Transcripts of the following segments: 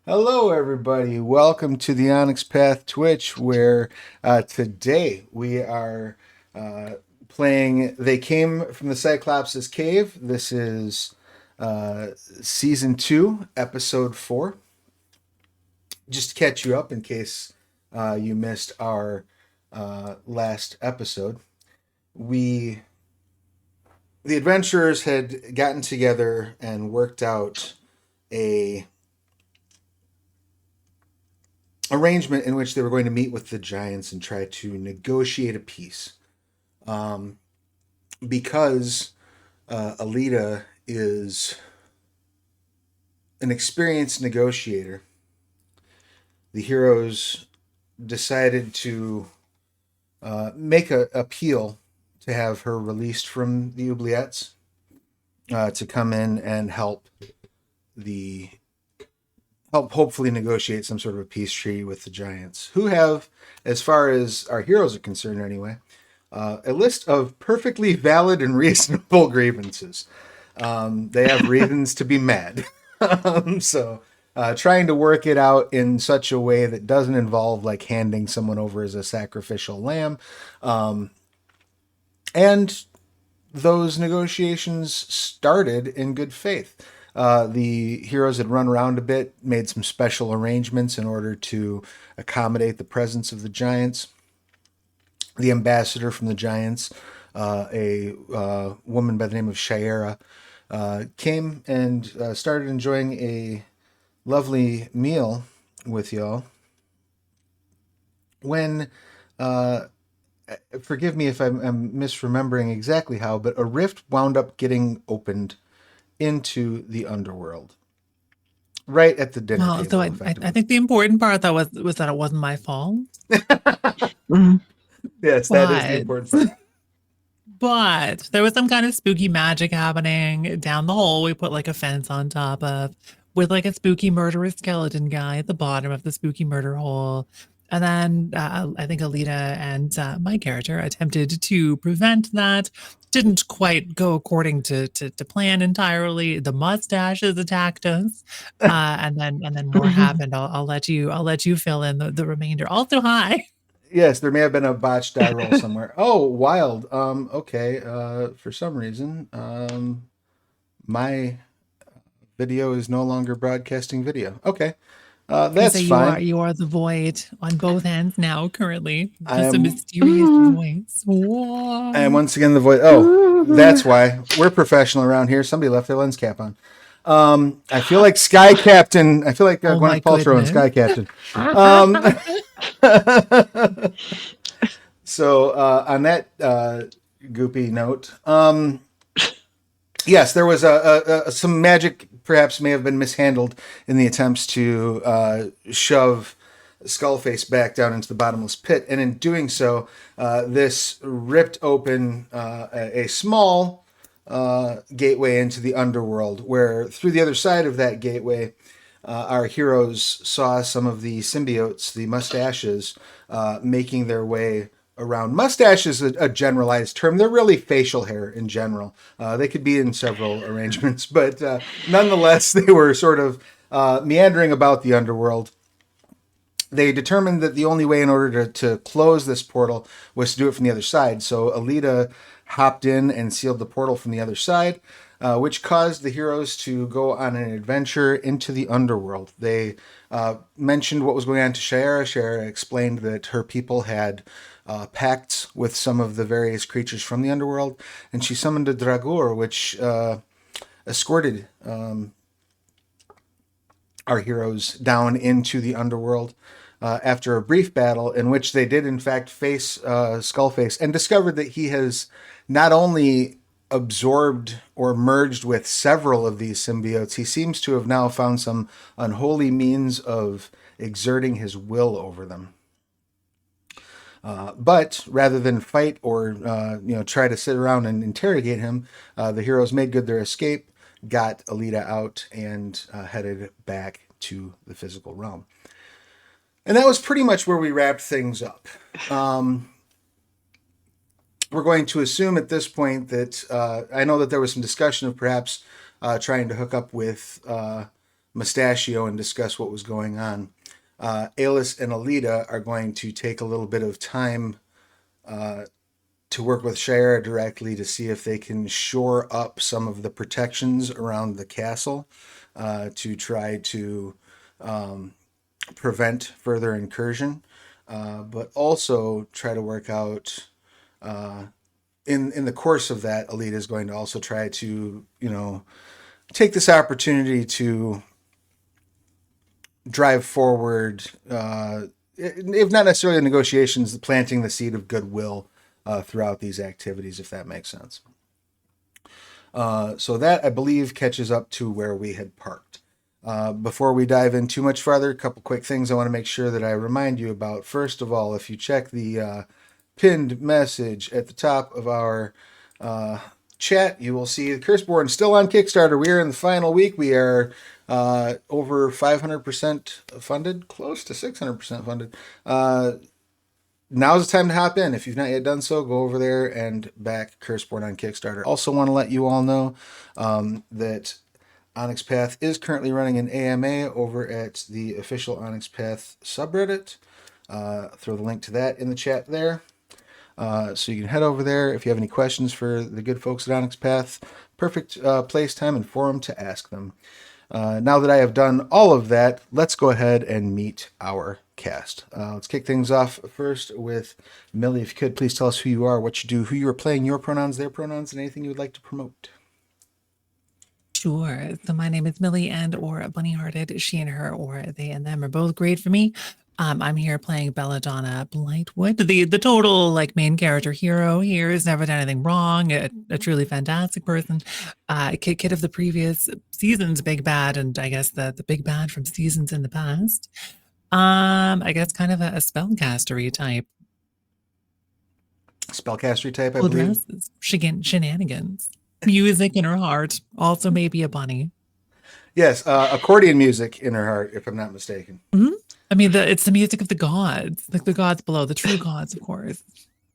Hello, everybody. Welcome to the Onyx Path Twitch, where today we are uh, playing They Came from the Cyclops' Cave. This is Season 2, Episode 4. Just to catch you up in case you missed our last episode, we, the adventurers, had gotten together and worked out a arrangement in which they were going to meet with the giants and try to negotiate a peace. Um, because Alita is an experienced negotiator, the heroes decided to make a appeal to have her released from the oubliettes to come in and the help hopefully negotiate some sort of a peace treaty with the giants, who have, as far as our heroes are concerned anyway, a list of perfectly valid and reasonable grievances. They have reasons to be mad. Trying to work it out in such a way that doesn't involve like handing someone over as a sacrificial lamb. And those negotiations started in good faith. The heroes had run around a bit, made some special arrangements in order to accommodate the presence of the giants. The ambassador from the giants, a woman by the name of Shaira, came and started enjoying a lovely meal with y'all. When, uh, forgive me if I'm misremembering exactly how, but a rift wound up getting opened into the underworld right at the dinner Well, so table, I effectively. think the important part though was that it wasn't my fault. Mhm. Yes, that is the But important part. but there was some kind of spooky magic happening down the hole. We put like a fence on top of with like a spooky murderous skeleton guy at the bottom of the spooky murder hole. And then I think Alita and my character attempted to prevent that. Didn't quite go according to plan entirely. The mustaches attacked us, and then more happened. I'll let you fill in the remainder. Also, hi. Yes, there may have been a botched die roll somewhere. Oh, wild. Okay. For some reason, my video is no longer broadcasting video. Okay. I can say That's fine. you are the void on both ends now. Currently, I just a am mysterious voice. Whoa. Wonce again the voice. Oh, that's why we're professional around here. Somebody left their lens cap on. I feel like Sky Captain. I feel like Oh my Gwyneth Paltrow and goodness. Sky Captain. Um, on that goopy note, yes, there was some magic. Perhaps may have been mishandled in the attempts to shove Skullface back down into the bottomless pit, and in doing so, this ripped open a small gateway into the underworld, where through the other side of that gateway, our heroes saw some of the symbiotes, the mustaches, making their way around. Mustache is a generalized term. They're really facial hair in general. They could be in several arrangements, but nonetheless, they were sort of meandering about the underworld. They determined that the only way in order to close this portal was to do it from the other side. So Alita hopped in and sealed the portal from the other side, which caused the heroes to go on an adventure into the underworld. They mentioned what was going on to Shaira. Shaira explained that her people had pacts with some of the various creatures from the underworld, and she summoned a Dragur, which escorted our heroes down into the underworld after a brief battle in which they did, in fact, face Skullface and discovered that he has not only absorbed or merged with several of these symbiotes, he seems to have now found some unholy means of exerting his will over them. But rather than fight or try to sit around and interrogate him, the heroes made good their escape, got Alita out, and headed back to the physical realm. And that was pretty much where we wrapped things up. We're going to assume at this point that I know that there was some discussion of perhaps trying to hook up with Mustachio and discuss what was going on. Alis and Alita are going to take a little bit of time to work with Shira directly to see if they can shore up some of the protections around the castle to try to prevent further incursion, but also try to work out. In the course of that, Alita is going to also try to, take this opportunity to drive forward, if not necessarily negotiations, planting the seed of goodwill throughout these activities, if that makes sense. So that, I believe, catches up to where we had parked. Before we dive in too much farther, a couple quick things I want to make sure that I remind you about. First of all, if you check the pinned message at the top of our chat, you will see the Curseborn still on Kickstarter. We are in the final week. We are over 500% funded, close to 600% funded. Now's the time to hop in. If you've not yet done so, go over there and back Curseborn on Kickstarter. Also want to let you all know that Onyx Path is currently running an AMA over at the official Onyx Path subreddit. Throw the link to that in the chat there. So you can head over there if you have any questions for the good folks at Onyx Path. Perfect place, time, and forum to ask them. Now that I have done all of that, let's go ahead and meet our cast. Let's kick things off first with Millie. If you could, please tell us who you are, what you do, who you are playing, your pronouns, their pronouns, and anything you would like to promote. Sure. So my name is Millie and or Bunny-Hearted. She and her or they and them are both great for me. I'm here playing Belladonna Blightwood, the total like main character hero here has never done anything wrong, a truly fantastic person, kid of the previous season's big bad, and I guess the big bad from seasons in the past. I guess kind of a spellcastery type. Spellcastery type, I Full believe. dresses, shenanigans, music in her heart, also maybe a bunny. Yes, accordion music in her heart, if I'm not mistaken. Mm-hmm. I mean, it's the music of the gods, like the gods below, the true gods, of course.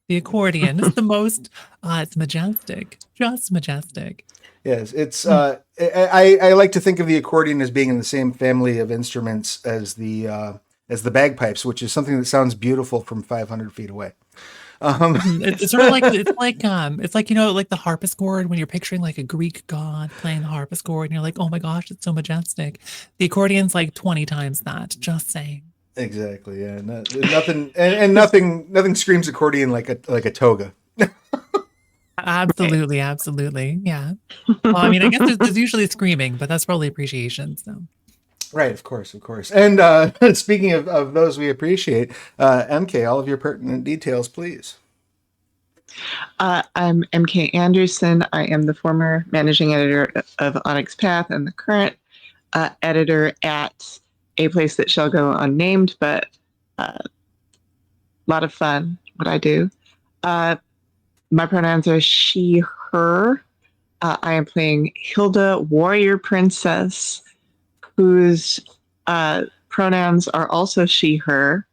The accordion is the most, it's majestic, just majestic. Yes, it's. I like to think of the accordion as being in the same family of instruments as the bagpipes, which is something that sounds beautiful from 500 feet away. It's sort of like it's like like the harpsichord when you're picturing like a Greek god playing the harpsichord and you're like, oh my gosh, it's so majestic. The accordion's like 20 times that. Just saying. Exactly. Yeah. Nothing and nothing screams accordion like a toga. Absolutely, absolutely. Yeah. Well, I mean, I guess there's usually screaming, but that's probably appreciation. So. Right, of course. And speaking of those we appreciate, MK, all of your pertinent details, please. I'm MK Anderson. I am the former managing editor of Onyx Path and the current editor at a place that shall go unnamed, but a lot of fun what I do. My pronouns are she, her. I am playing Hilda, warrior princess, whose pronouns are also she, her.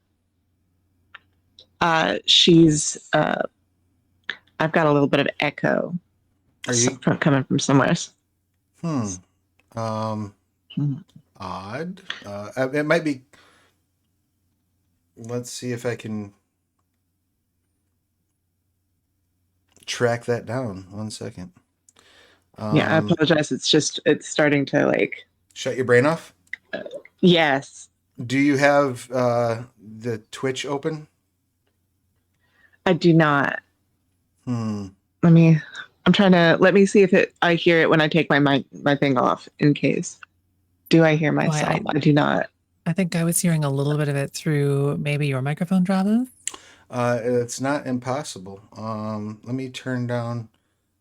She's, I've got a little bit of echo coming from somewhere. Odd. It might be. Let's see if I can track that down. 1 second. Yeah, I apologize. It's starting to like shut your brain off. Yes. Do you have the Twitch open? I do not. Let me see if I hear it when I take my thing off in case. Do I hear myself? I do not. I think I was hearing a little bit of it through maybe your microphone, Travis. It's not impossible. Let me turn down.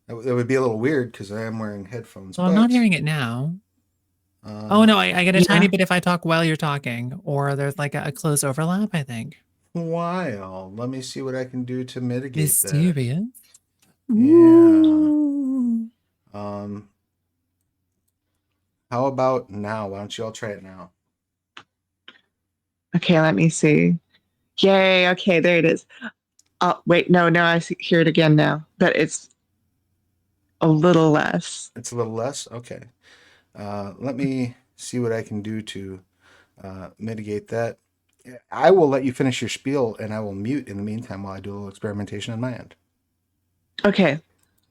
That would be a little weird because I am wearing headphones. So I'm not hearing it now. Oh no, I get a tiny bit if I talk while you're talking, or there's like a close overlap, I think. While let me see what I can do to mitigate Mysterious. That. Yeah. How about now? Why don't you all try it now? Okay, let me see. Yay, okay, there it is. Oh, wait, no, I hear it again now, but it's a little less. It's a little less? Okay. Let me see what I can do to mitigate that. I will let you finish your spiel, and I will mute in the meantime while I do a little experimentation on my end. Okay.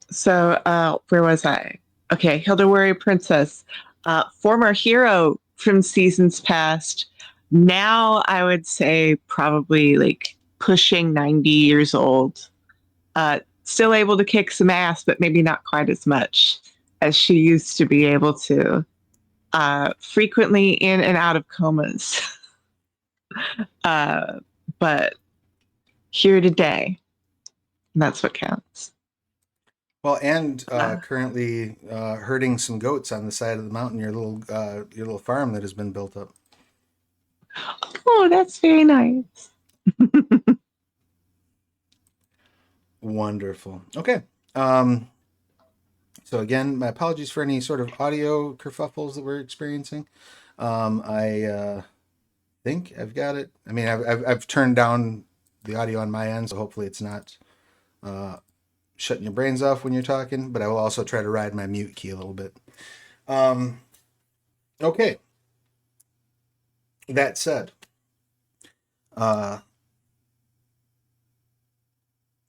So, where was I? Okay, Hilda Warrior Princess, former hero from seasons past. Now I would say probably like pushing 90 years old. Still able to kick some ass, but maybe not quite as much as she used to be able to. Frequently in and out of comas. uh, but here today, that's what counts. Well, and currently herding some goats on the side of the mountain, your little farm that has been built up. Oh, that's very nice. Wonderful. Okay. So again, my apologies for any sort of audio kerfuffles that we're experiencing. I think I've got it. I mean, I've turned down the audio on my end, so hopefully it's not shutting your brains off when you're talking. But I will also try to ride my mute key a little bit. Okay. That said,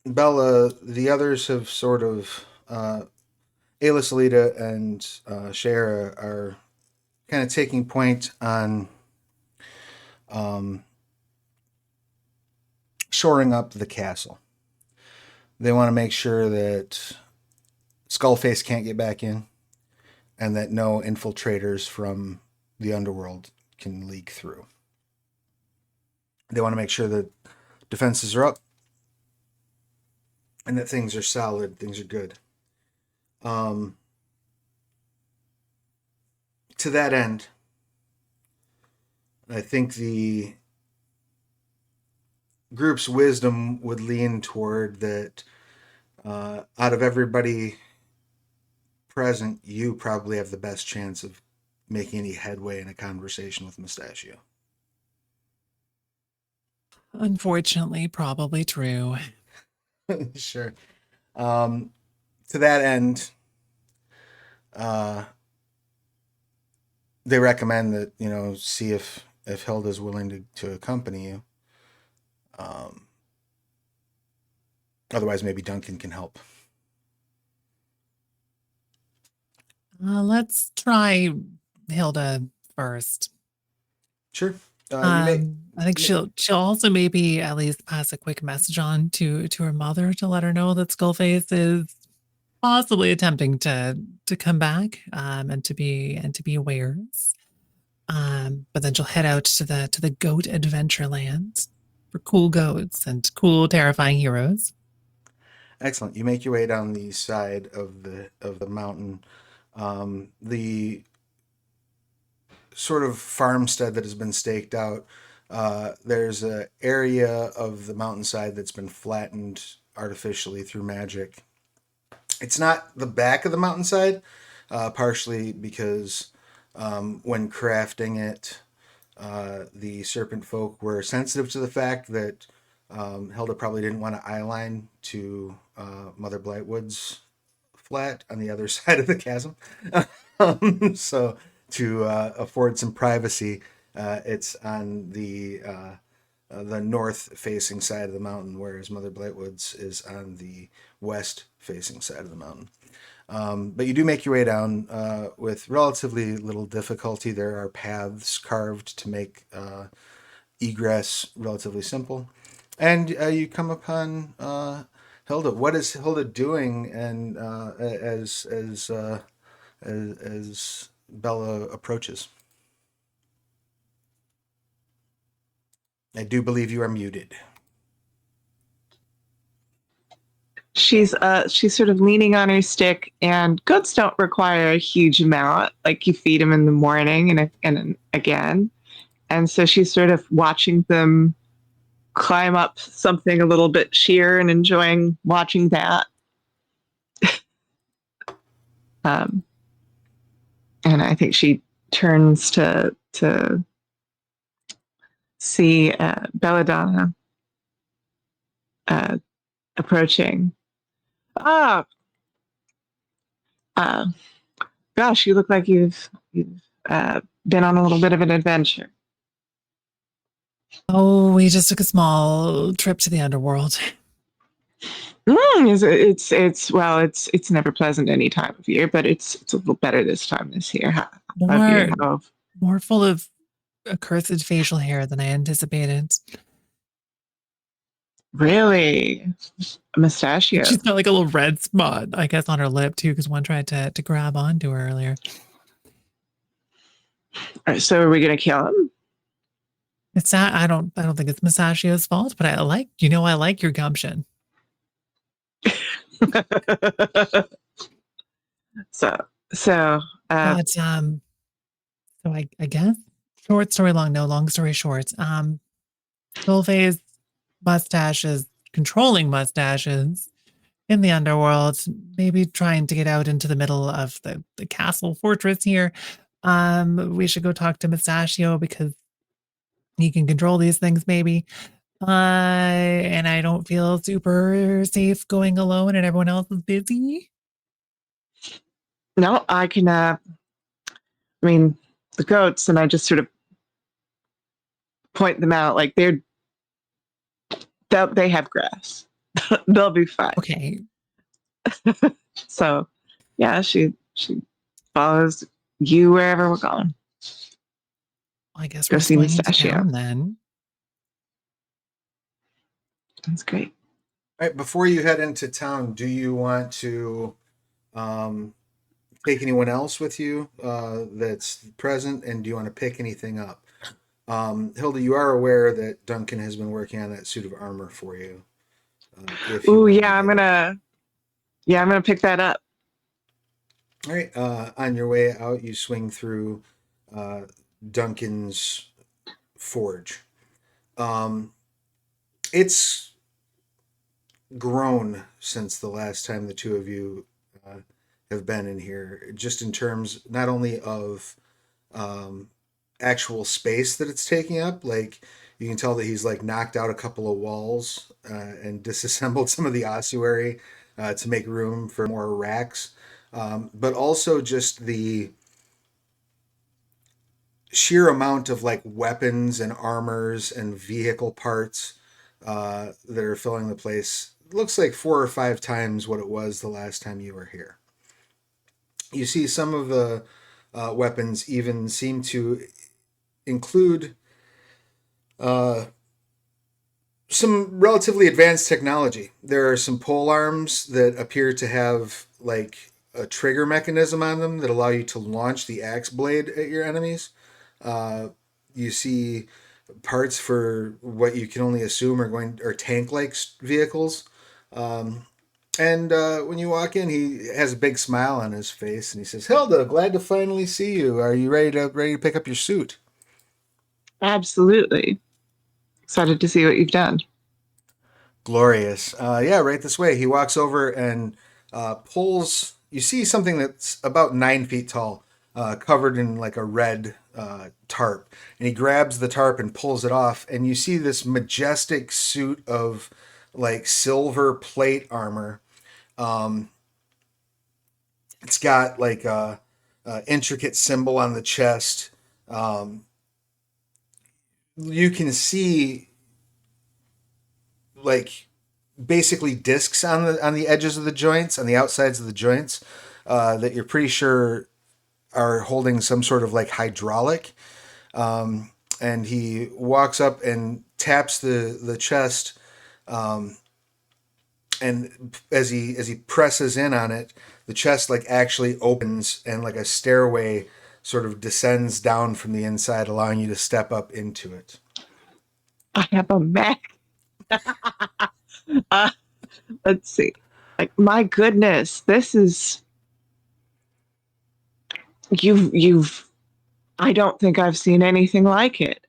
Bella, the others have sort of Ayla, Salida, and Shara are kind of taking point on shoring up the castle. They want to make sure that Skullface can't get back in, and that no infiltrators from the underworld can leak through. They want to make sure that defenses are up and that things are solid, things are good. To that end, I think the group's wisdom would lean toward that out of everybody present, you probably have the best chance of making any headway in a conversation with Mustachio. Unfortunately, probably true. Sure. To that end, they recommend that, see if Hilda's willing to accompany you. Otherwise, maybe Duncan can help. Let's try Hilda first. Sure. I think she'll also maybe at least pass a quick message on to her mother to let her know that Skullface is possibly attempting to come back and to be wares. But then she'll head out to the goat adventure land for cool goats and cool terrifying heroes. Excellent. You make your way down the side of the mountain. The sort of farmstead that has been staked out. There's an area of the mountainside that's been flattened artificially through magic. It's not the back of the mountainside, partially because when crafting it, the serpent folk were sensitive to the fact that Hilda probably didn't want to eyeline to Mother Blightwood's flat on the other side of the chasm. So to afford some privacy, it's on the north-facing side of the mountain, whereas Mother Blightwood's is on the west-facing side of the mountain. But you do make your way down with relatively little difficulty. There are paths carved to make egress relatively simple. And you come upon Hilda. What is Hilda doing? And as Bella approaches, I do believe you are muted. She's sort of leaning on her stick, and goats don't require a huge amount. Like you feed them in the morning and again, and so she's sort of watching them climb up something a little bit sheer and enjoying watching that. And I think she turns to see Belladonna approaching. Ah, gosh, you look like you've been on a little bit of an adventure? Oh, we just took a small trip to the underworld. It's never pleasant any time of year, but it's a little better this time this year of year. More, more full of accursed facial hair than I anticipated. Really? A mustachio. She's got like a little red spot, I guess, on her lip too, because one tried to grab onto her earlier. All right, so are we gonna kill him? It's not. I don't think it's Mustachio's fault, but I like your gumption. so so But so I guess short story long, no, long story short. Skullface mustaches, controlling mustaches in the underworld, maybe trying to get out into the middle of the castle fortress here. We should go talk to Mustachio because he can control these things, maybe. And I don't feel super safe going alone and everyone else is busy. no, I can I mean the goats, and I just sort of point them out like they have grass. They'll be fine. Okay. So yeah, she follows you wherever we're going. I guess Go we're see going into Mustachio. town then. That's great. All right, before you head into town, do you want to take anyone else with you that's present, and do you want to pick anything up? Hilda, you are aware that Duncan has been working on that suit of armor for you. Oh yeah, I'm gonna pick that up. All right, on your way out, you swing through Duncan's forge. It's grown since the last time the two of you have been in here, just in terms not only of actual space that it's taking up, like you can tell that he's like knocked out a couple of walls and disassembled some of the ossuary to make room for more racks, but also just the sheer amount of like weapons and armors and vehicle parts that are filling the place. It looks like 4 or 5 times what it was the last time you were here. You see some of the weapons even seem to include some relatively advanced technology. There are some pole arms that appear to have like a trigger mechanism on them that allow you to launch the axe blade at your enemies. You see parts for what you can only assume are tank-like vehicles. And when you walk in, he has a big smile on his face, and he says, "Hilda, glad to finally see you. Are you ready to pick up your suit?" Absolutely. Excited to see what you've done. Glorious. Yeah, right this way. He walks over and pulls. You see something that's about 9 feet tall, covered in like a red tarp. And he grabs the tarp and pulls it off. And you see this majestic suit of like silver plate armor. It's got like a intricate symbol on the chest. You can see like basically discs on the edges of the joints, on the outsides of the joints, that you're pretty sure are holding some sort of like hydraulic. And he walks up and taps the chest, and as he presses in on it, the chest like actually opens and like a stairway sort of descends down from the inside, allowing you to step up into it. I have a Mac. uh, let's see. Like my goodness, this is you've. I don't think I've seen anything like it.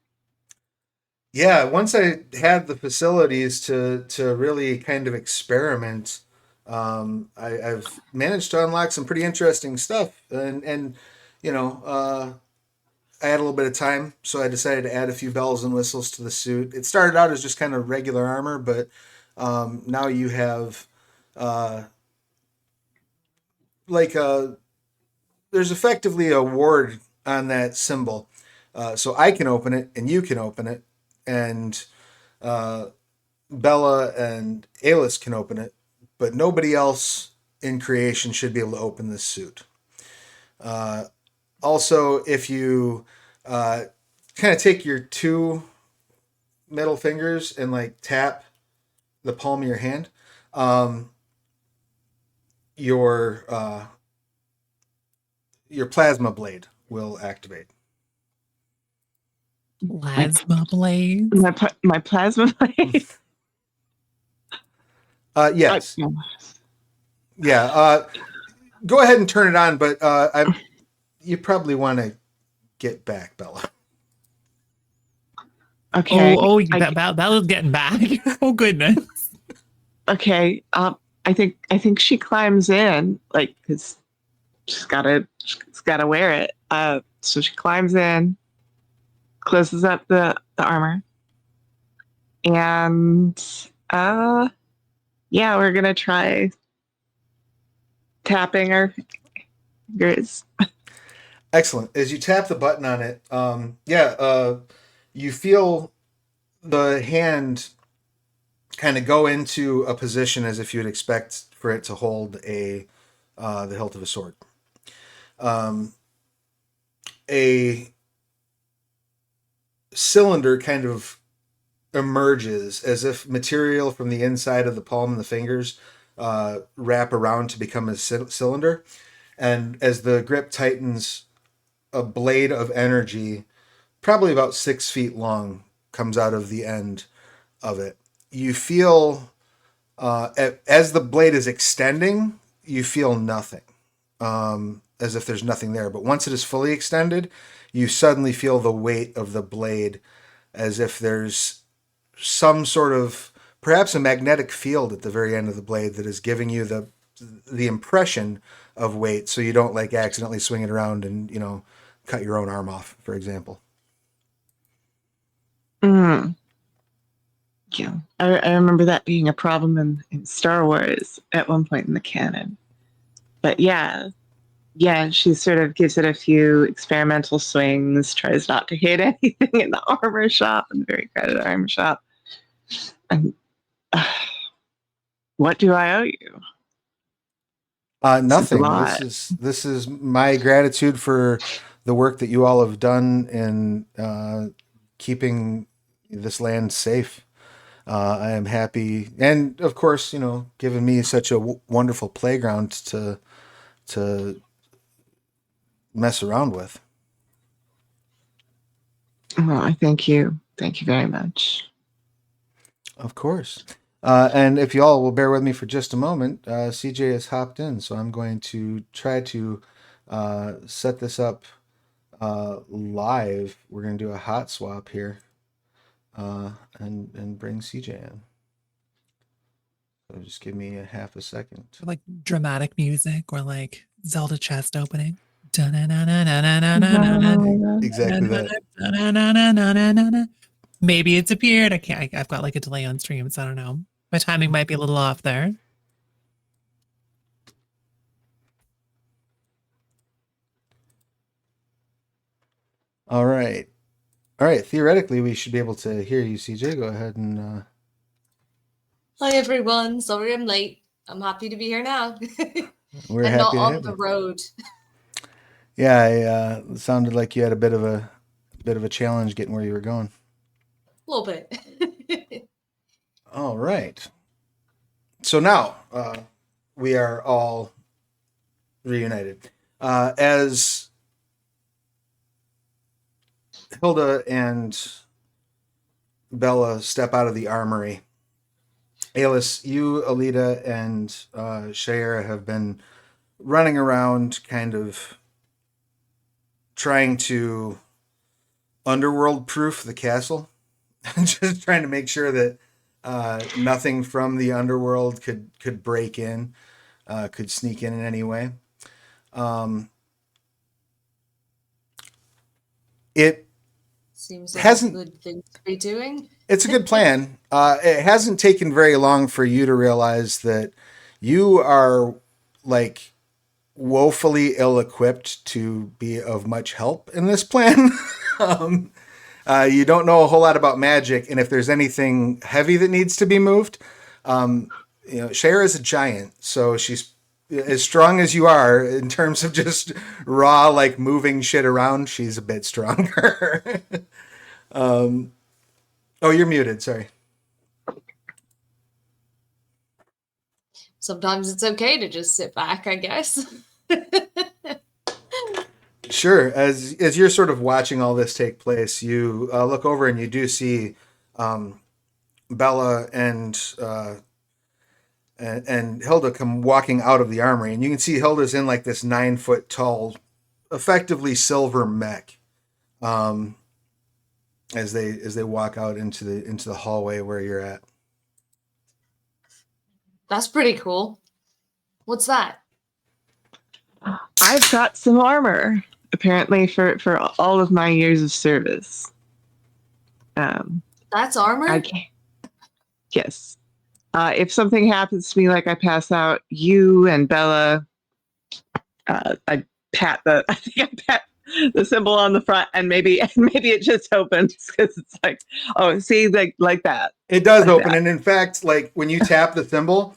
Yeah, once I had the facilities to really kind of experiment, I've managed to unlock some pretty interesting stuff, and you know, I had a little bit of time, so I decided to add a few bells and whistles to the suit. It started out as just kind of regular armor, but now you have uh, like there's effectively a ward on that symbol So I can open it and you can open it, and Bella and Alis can open it, but nobody else in creation should be able to open this suit. Also, if you kind of take your two middle fingers and like tap the palm of your hand, your plasma blade will activate. Plasma blades. My plasma blade. Yes. Yeah. Go ahead and turn it on, but you probably want to get back, Bella. Okay. That was getting back. Oh goodness. Okay. I think she climbs in, like, because she's gotta wear it. So she climbs in, closes up the armor, and yeah, we're gonna try tapping her fingers. Excellent. As you tap the button on it, you feel the hand kind of go into a position as if you would expect for it to hold the hilt of a sword. A cylinder kind of emerges as if material from the inside of the palm and the fingers wrap around to become a cylinder. And as the grip tightens, a blade of energy, probably about 6 feet long, comes out of the end of it. You feel, as the blade is extending, you feel nothing, as if there's nothing there. But once it is fully extended, you suddenly feel the weight of the blade, as if there's some sort of, perhaps a magnetic field at the very end of the blade that is giving you the impression of weight, so you don't like accidentally swing it around and cut your own arm off, for example. Yeah, I remember that being a problem in Star Wars at one point in the canon. But yeah, she sort of gives it a few experimental swings, tries not to hit anything in the armor shop, in the very crowded armor shop. And what do I owe you? Nothing. This is my gratitude for the work that you all have done in keeping this land safe. I am happy, and of course, giving me such a wonderful playground to mess around with. Well, I thank you. Thank you very much. Of course. And if you all will bear with me for just a moment, CJ has hopped in, so I'm going to try to set this up live. We're going to do a hot swap here and bring CJ in. So just give me a half a second. Like dramatic music or like Zelda chest opening. Exactly that. Maybe it's appeared. I've got like a delay on stream, so I don't know. My timing might be a little off there. All right. Theoretically, we should be able to hear you, CJ. Go ahead and. Hi everyone. Sorry I'm late. I'm happy to be here now. We're and happy not to on the road. Yeah, it sounded like you had a bit of a challenge getting where you were going. A little bit. All right. So now we are all reunited. As Hilda and Bella step out of the armory, Alis, you, Alita, and Shayera have been running around kind of trying to underworld proof the castle. Just trying to make sure that nothing from the underworld could break in, could sneak in any way. It seems like hasn't, a good thing to be doing. It's a good plan. It hasn't taken very long for you to realize that you are like woefully ill-equipped to be of much help in this plan. um, you don't know a whole lot about magic, and if there's anything heavy that needs to be moved, Shara is a giant, so she's as strong as you are in terms of just raw, like moving shit around. She's a bit stronger. Oh, you're muted. Sorry. Sometimes it's okay to just sit back, I guess. Sure. As you're sort of watching all this take place, you look over and you do see Bella and Hilda come walking out of the armory, and you can see Hilda's in like this 9 foot tall, effectively silver mech. As they walk out into the hallway where you're at. That's pretty cool. What's that? I've got some armor, apparently, for all of my years of service. That's armor? I can't. Yes. If something happens to me, like I pass out, you and Bella, I pat the I think I pat the symbol on the front, and maybe it just opens because it's like, oh, see, like that. It does Like open, that. and in fact, like when you tap the thimble,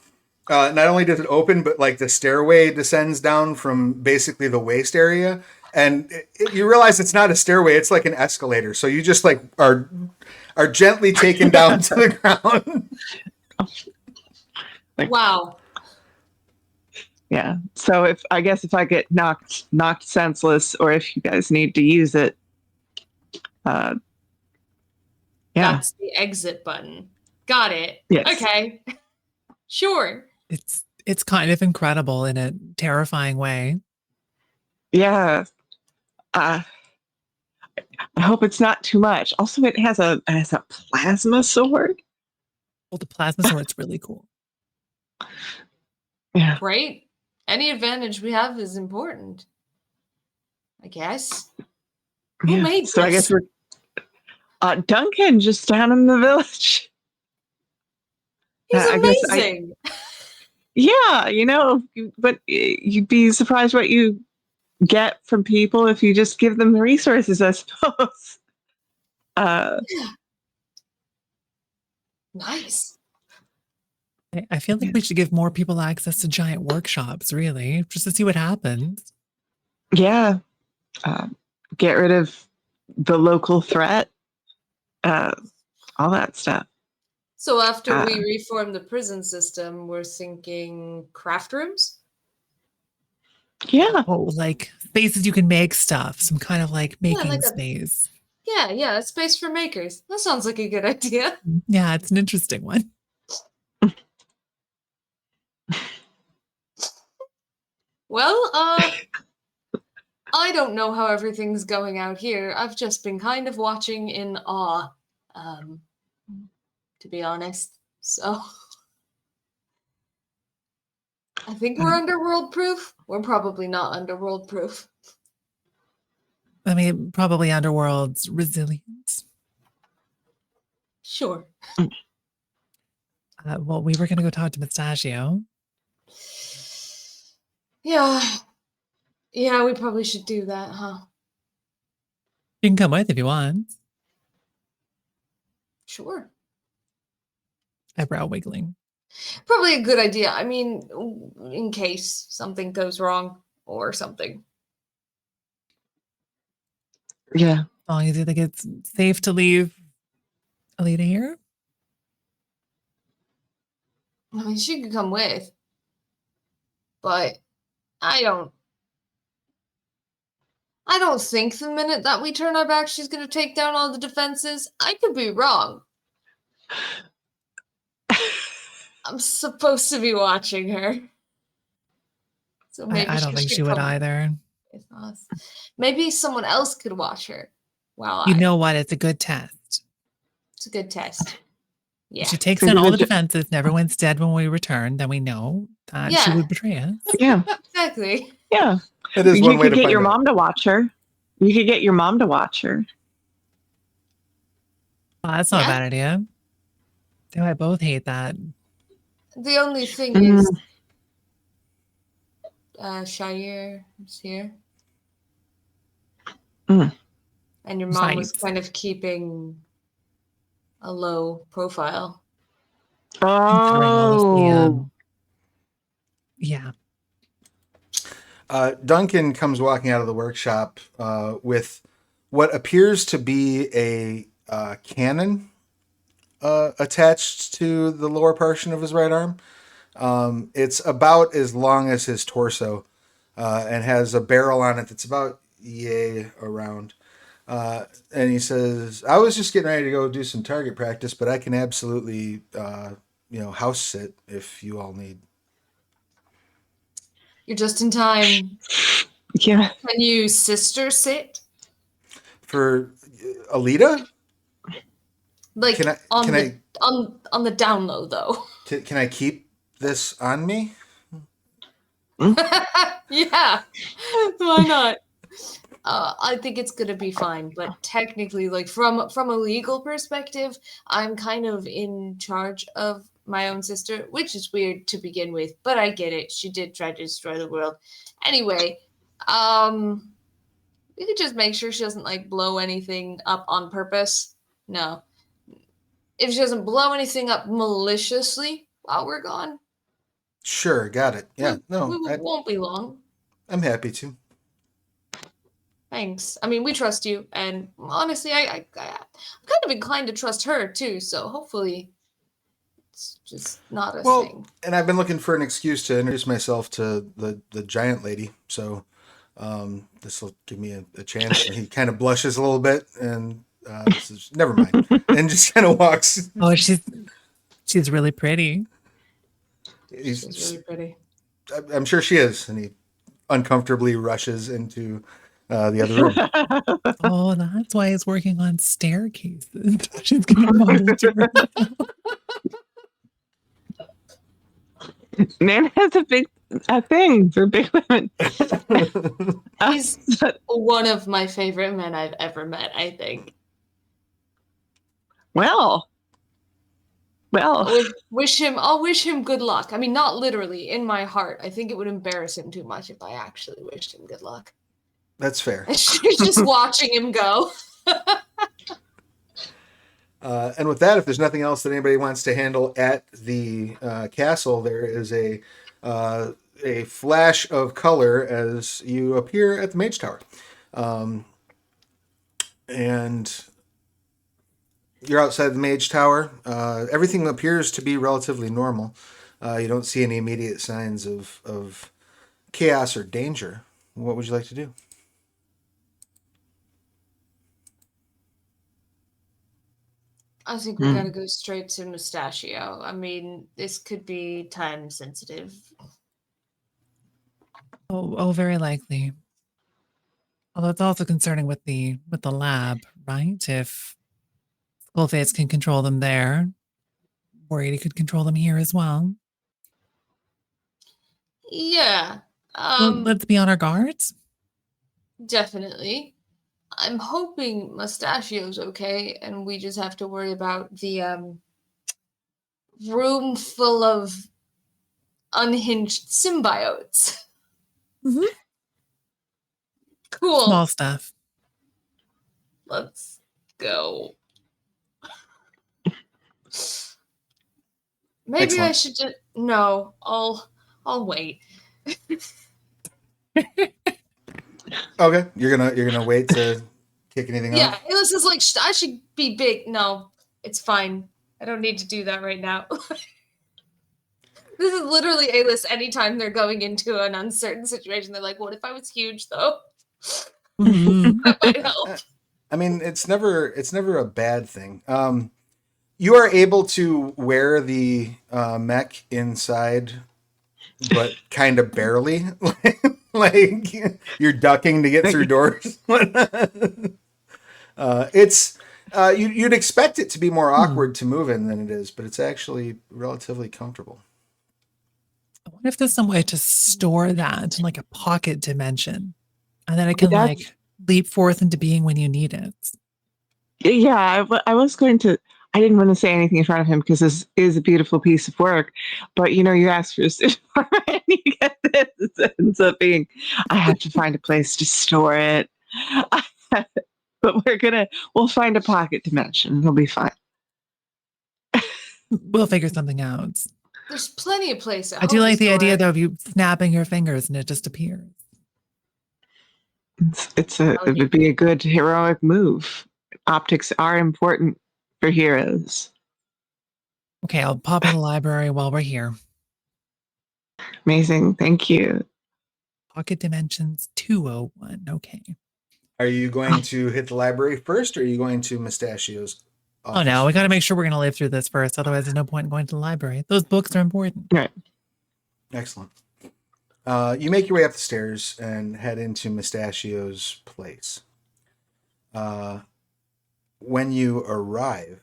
not only does it open, but like the stairway descends down from basically the waist area, and you realize it's not a stairway; it's like an escalator. So you just like are gently taken down to the ground. Wow. Yeah. So if I get knocked senseless, or if you guys need to use it, yeah. That's the exit button. Got it. Yes. Okay. Sure. It's kind of incredible in a terrifying way. Yeah. I hope it's not too much. Also, it has a plasma sword. Well, the plasma sword's really cool. Yeah. Right? Any advantage we have is important. I guess. Who made So this? I guess we're Duncan, just down in the village. He's I guess amazing. yeah, but you'd be surprised what you get from people if you just give them the resources, I suppose. Nice. I feel like we should give more people access to giant workshops, really, just to see what happens. Yeah. Get rid of the local threat. All that stuff. So after we reform the prison system, we're thinking craft rooms? Yeah. Oh, like spaces you can make stuff, some kind of like making like space. Yeah, a space for makers. That sounds like a good idea. Yeah, it's an interesting one. Well, I don't know how everything's going out here. I've just been kind of watching in awe, to be honest. So I think we're underworld proof. We're probably not underworld proof. I mean, probably Underworld's resilience. Sure. Well, we were going to go talk to Mustachio. Yeah, we probably should do that, huh? You can come with if you want. Sure. Eyebrow wiggling. Probably a good idea. I mean, in case something goes wrong or something. Yeah. As long as you think it's safe to leave Alita here. I mean, she could come with, but I don't think the minute that we turn our back, she's going to take down all the defenses. I could be wrong. I'm supposed to be watching her. So maybe I don't think she would either. With us. Maybe someone else could watch her. You know what? It's a good test. It's a good test. Yeah. If she takes down all the defenses and everyone's dead when we return, then we know that she would betray us. Yeah. Exactly. Yeah. That is one way to get find your out. mom to watch her. You could get your mom to watch her. Oh, that's not a bad idea. They might both hate that. The only thing is, Shire is here. And your mom was Right. kind of keeping a low profile. Considering all of the Oh, yeah. Duncan comes walking out of the workshop with what appears to be a cannon attached to the lower portion of his right arm. It's about as long as his torso and has a barrel on it that's about yay around. And he says, "I was just getting ready to go do some target practice, but I can absolutely, house sit if you all need." You're just in time. yeah. Can you sister sit? For Alita, Like can I on can the I on the down low though. can I keep this on me? Yeah. Why not? I think it's gonna be fine, but technically, like from a legal perspective, I'm kind of in charge of my own sister, which is weird to begin with, but I get it. She did try to destroy the world. Anyway, we could just make sure she doesn't like blow anything up on purpose. No. If she doesn't blow anything up maliciously while we're gone, Sure, got it. Yeah, no, we won't be long. I'm happy to. Thanks. I mean, we trust you, and honestly, I'm kind of inclined to trust her too. So hopefully, it's just not a Well, thing. and I've been looking for an excuse to introduce myself to the giant lady, so this will give me a chance. And he kind of blushes a little bit, and says, "Never mind," and just kind of walks. Oh, she's really pretty. She's really pretty. I'm sure she is, and he uncomfortably rushes into the other room. Oh, that's why he's working on staircases. She's gonna model to her. Man has a thing for big women. He's one of my favorite men I've ever met. I think. Well, I'll wish him good luck. I mean, not literally in my heart. I think it would embarrass him too much if I actually wished him good luck. That's fair. She's just watching him go. And with that, if there's nothing else that anybody wants to handle at the castle, there is a flash of color as you appear at the Mage Tower, and you're outside the Mage Tower. Everything appears to be relatively normal. You don't see any immediate signs of chaos or danger. What would you like to do? I think we gotta go straight to Mustachio. I mean, this could be time sensitive. Oh, very likely. Although it's also concerning with the lab, right? If Skullface can control them there, worried he could control them here as well. Yeah. Well, let's be on our guards. Definitely. I'm hoping Mustachio's okay, and we just have to worry about the room full of unhinged symbiotes. Mm-hmm. Cool. Small stuff. Let's go. Maybe Excellent. I should just no. I'll wait. Okay, you're gonna wait to kick anything Yeah, off. this is like I should be big. No, it's fine. I don't need to do that right now. This is literally A-list anytime they're going into an uncertain situation. They're like, what if I was huge though? Mm-hmm. That might help. I mean, it's never a bad thing. You are able to wear the mech inside, but kind of barely. Like you're ducking to get through doors. It's you'd expect it to be more awkward to move in than it is, but it's actually relatively comfortable. I wonder if there's some way to store that in like a pocket dimension, and then it can That's- like leap forth into being when you need it. Yeah, I was going to. I didn't want to say anything in front of him because this is a beautiful piece of work. But you asked for and you get this. It ends up being, I have to find a place to store it. But but we'll find a pocket dimension. It'll be fine. We'll figure something out. There's plenty of places. I do like the idea, though, of you snapping your fingers and it just appears. It would be a good heroic move. Optics are important for heroes. Okay, I'll pop in the library while we're here. Amazing. Thank you. Pocket Dimensions 201. Okay. Are you going to hit the library first, or are you going to Mustachio's office? Oh, no, we got to make sure we're going to live through this first. Otherwise, there's no point in going to the library. Those books are important. Right. Excellent. You make your way up the stairs and head into Mustachio's place. When you arrive,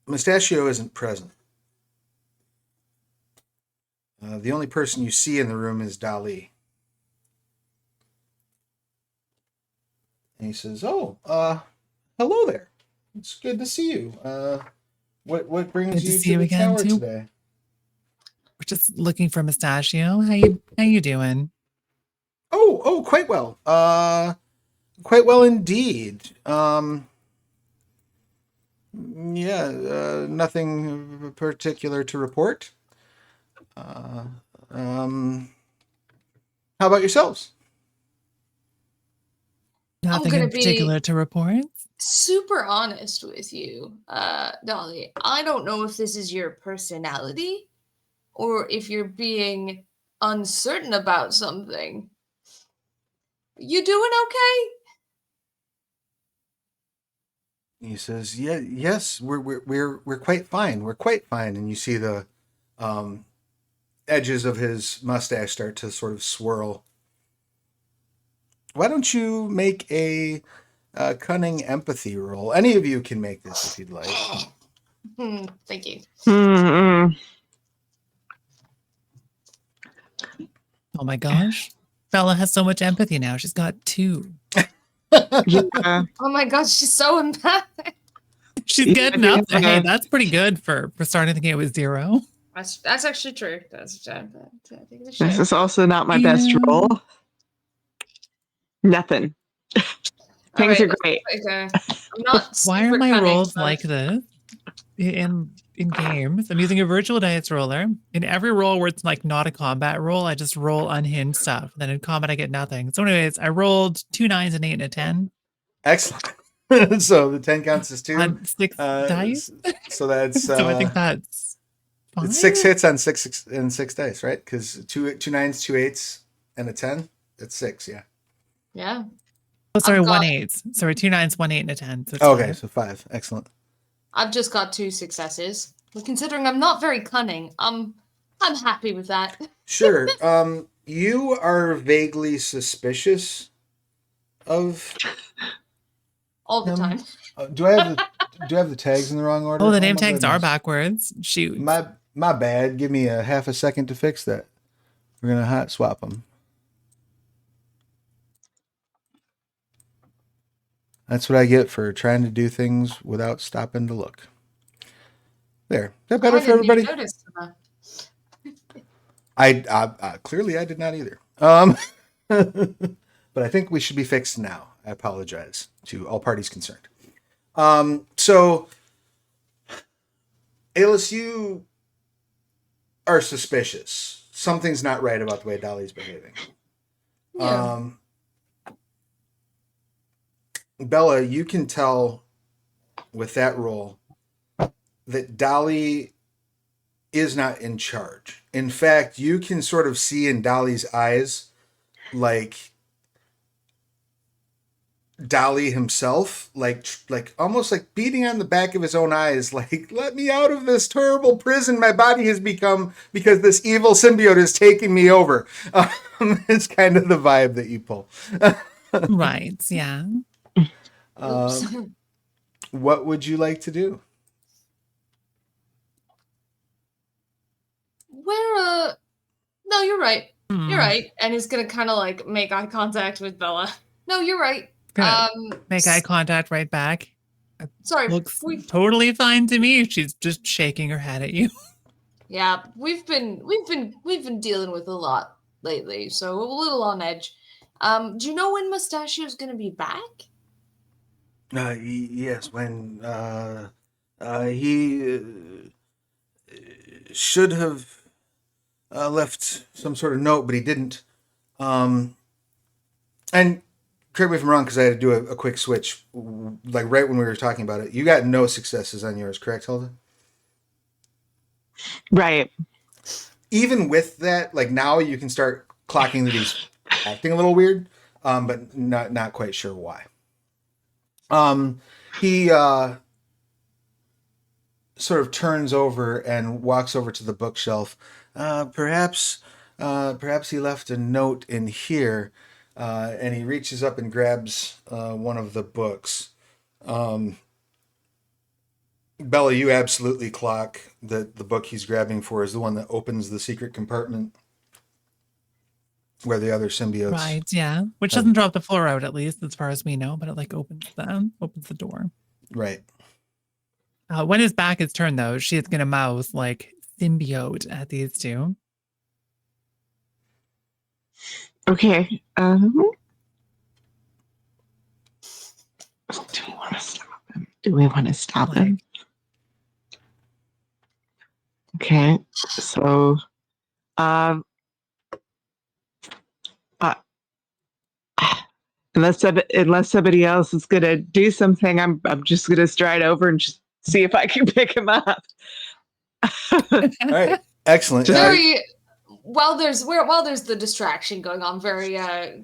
Mustachio isn't present. The only person you see in the room is Dali. And he says, "Oh, hello there. It's good to see you. What brings Good to you see to you the again, tower too. today?" We're just looking for Mustachio. How you doing? Oh, quite well. Quite well indeed. Nothing particular to report. How about yourselves? Nothing gonna in particular to report. Super honest with you, Dolly. I don't know if this is your personality or if you're being uncertain about something. You doing okay? He says, "Yeah, yes, we're quite fine. We're quite fine." And you see the edges of his mustache start to sort of swirl. Why don't you make a cunning empathy roll? Any of you can make this if you'd like. Thank you. Mm-mm. Oh my gosh. Bella has so much empathy now. She's got 2. Yeah. Oh my gosh, she's so empathic. She's getting Yeah. up. Hey, that's pretty good for starting the game with 0. That's actually true. I think This shit. is also not my best Yeah. roll. Nothing. Things are great. Okay. I'm not. Why are super my cunning, rolls but- like this in games? I'm using a virtual dice roller. In every roll where it's like not a combat roll, I just roll unhinged stuff. Then in combat, I get nothing. So, anyways, I rolled 2 9s, an 8, and a 10 Excellent. So the 10 counts as 2. on 6 dice. So that's So I think that's fine. it's 6 hits on 6 dice, right? Because two 9s, 2 8s, and a 10. That's 6, yeah. Yeah. Oh, sorry, I've got- 1 8. Sorry, 2 9s, 1 8, and a 10. So it's Okay, 5. so 5. Excellent. I've just got 2 successes. But considering I'm not very cunning, I'm happy with that. Sure. You are vaguely suspicious of All the him. time. Do I have the tags in the wrong order? Oh, the name my tags are goodness. backwards. Shoot. My bad. Give me a half a second to fix that. We're gonna hot swap them. That's what I get for trying to do things without stopping to look. There. Is that better I for didn't even everybody? notice that. I clearly I did not either. But I think we should be fixed now. I apologize to all parties concerned. So, Alice, you are suspicious. Something's not right about the way Dolly's behaving. Yeah. Bella, you can tell with that roll that Dolly is not in charge. In fact, you can sort of see in Dolly's eyes, like Dolly himself, like almost like beating on the back of his own eyes, like, let me out of this terrible prison my body has become because this evil symbiote is taking me over. It's kind of the vibe that you pull. Right. Yeah. Oops. What would you like to do? No, you're right. Hmm. You're right. And he's gonna kind of like make eye contact with Bella. No, you're right. Good. Make eye contact right back. Sorry. Looks totally fine to me. She's just shaking her head at you. Yeah, we've been dealing with a lot lately, so a little on edge. Do you know when Mustachio's gonna be back? Yes, when he should have left some sort of note, but he didn't. And correct me if I'm wrong, because I had to do a quick switch, like right when we were talking about it. You got no successes on yours, correct, Hilda? Right. Even with that, like now you can start clocking that he's acting a little weird, but not quite sure why. He sort of turns over and walks over to the bookshelf. Perhaps he left a note in here, and he reaches up and grabs one of the books. Bella, you absolutely clock that the book he's grabbing for is the one that opens the secret compartment where the other symbiotes. Right, yeah. Which doesn't drop the floor out, at least, as far as we know, but it like opens the door. Right. When his back is turned, though, she is going to mouth like symbiote at these two. Okay. Do we want to stop him? Okay. So, unless somebody else is gonna do something, I'm just gonna stride over and just see if I can pick him up. All right. Excellent. While there's the distraction going on, very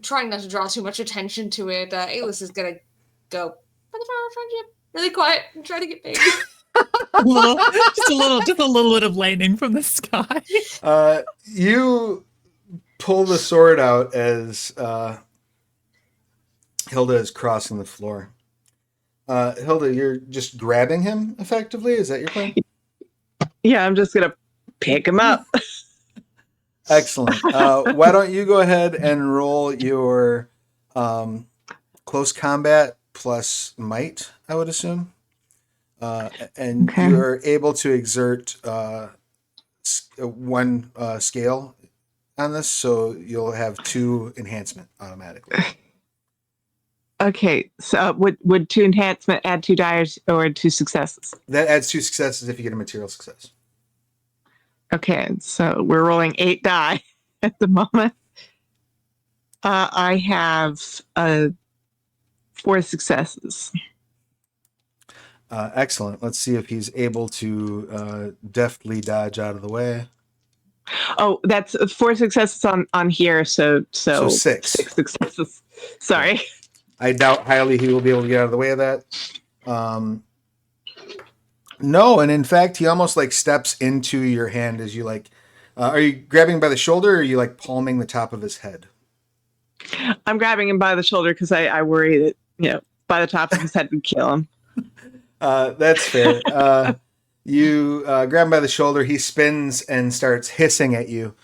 trying not to draw too much attention to it, Alis is gonna go for the power of friendship, really quiet, and try to get paid. just a little bit of lightning from the sky. You pull the sword out as Hilda is crossing the floor. Hilda, you're just grabbing him effectively? Is that your plan? Yeah, I'm just gonna pick him up. Excellent. Why don't you go ahead and roll your close combat plus might, I would assume. And Okay. you're able to exert one scale on this, so you'll have 2 enhancement automatically. Okay, so would 2 enhancement add 2 dice or 2 successes? That adds 2 successes if you get a material success. Okay, so we're rolling 8 die at the moment. I have 4 successes. Excellent. Let's see if he's able to deftly dodge out of the way. Oh, that's 4 successes on here, so 6. 6 successes. Sorry. I doubt highly he will be able to get out of the way of that. No, and in fact, he almost like steps into your hand as you like. Are you grabbing by the shoulder, or are you like palming the top of his head? I'm grabbing him by the shoulder because I worry that by the top of his head would kill him. That's fair. You grab him by the shoulder. He spins and starts hissing at you.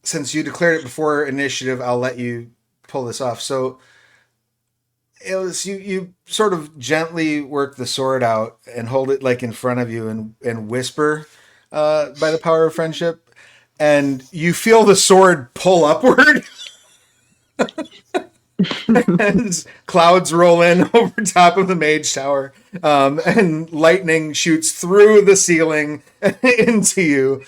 Since you declared it before initiative, I'll let you pull this off. So it was you sort of gently work the sword out and hold it like in front of you and whisper by the power of friendship. And you feel the sword pull upward. As clouds roll in over top of the mage tower, and lightning shoots through the ceiling into you,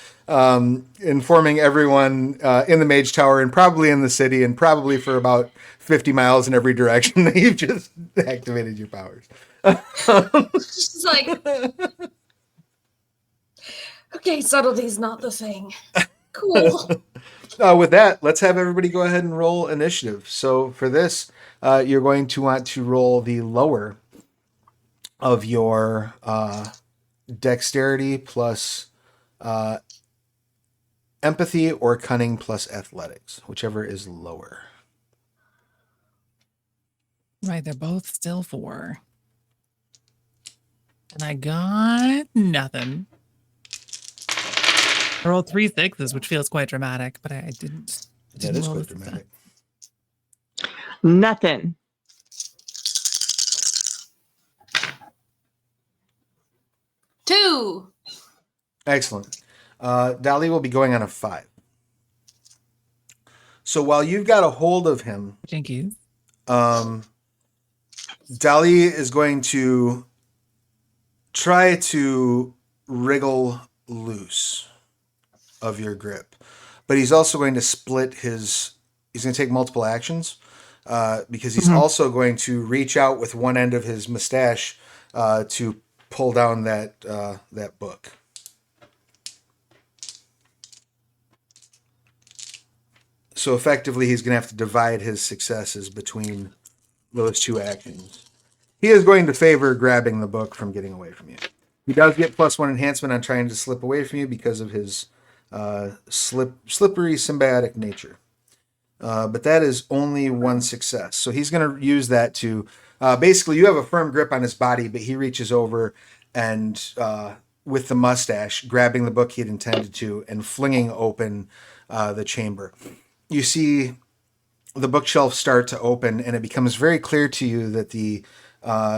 informing everyone in the mage tower and probably in the city and probably for about 50 miles in every direction that you've just activated your powers. Just like, okay, subtlety's not the thing. Cool. With that, let's have everybody go ahead and roll initiative. So for this, you're going to want to roll the lower of your dexterity plus empathy or cunning plus athletics, whichever is lower. Right, they're both still 4. And I got nothing. I rolled 3 6s, which feels quite dramatic, but I didn't. That is roll quite the dramatic. Nothing. Two. Excellent. Dali will be going on a 5. So while you've got a hold of him, Jinkies. Dali is going to try to wriggle loose of your grip, but he's also going to split his. He's going to take multiple actions because he's also going to reach out with one end of his mustache to pull down that book. So effectively, he's going to have to divide his successes between those two actions. He is going to favor grabbing the book from getting away from you. He does get +1 enhancement on trying to slip away from you because of his slippery symbiotic nature. But that is only one success. So he's going to use that to basically, you have a firm grip on his body, but he reaches over and with the mustache, grabbing the book he had intended to and flinging open the chamber. You see the bookshelf start to open, and it becomes very clear to you that the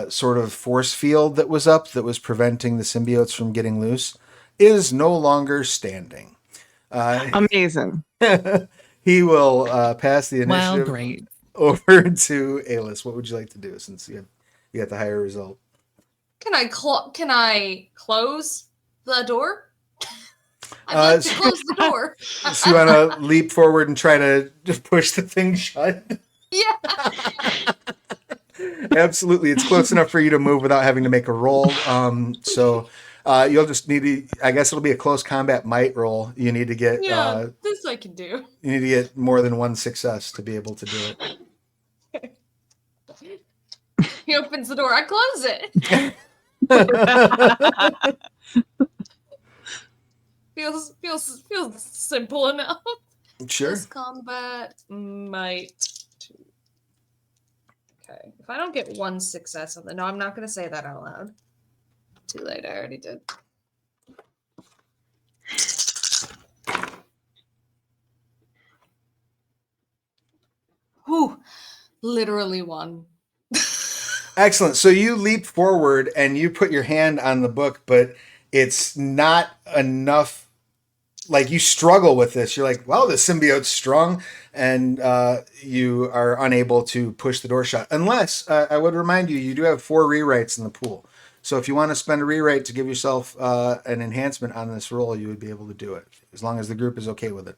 sort of force field that was up that was preventing the symbiotes from getting loose is no longer standing. Amazing. He will pass the Well, initiative great. over to Alis. What would you like to do since you got the higher result? Can I close the door? I'd like to close the door. So you want to leap forward and try to just push the thing shut? Yeah. Absolutely. It's close enough for you to move without having to make a roll. So you'll just need to, I guess it'll be a close combat might roll. You need to get, this I can do. you need to get more than one success to be able to do it. He opens the door. I close it. Feels simple enough. Sure. Close combat might. Okay. If I don't get one success on the, no, I'm not going to say that out loud. Too late. I already did. Whew. Literally one. Excellent. So you leap forward and you put your hand on the book, but it's not enough. Like, you struggle with this. You're like, well, the symbiote's strong, and you are unable to push the door shut. Unless, I would remind you, you do have 4 rewrites in the pool. So if you want to spend a rewrite to give yourself an enhancement on this roll, you would be able to do it, as long as the group is okay with it.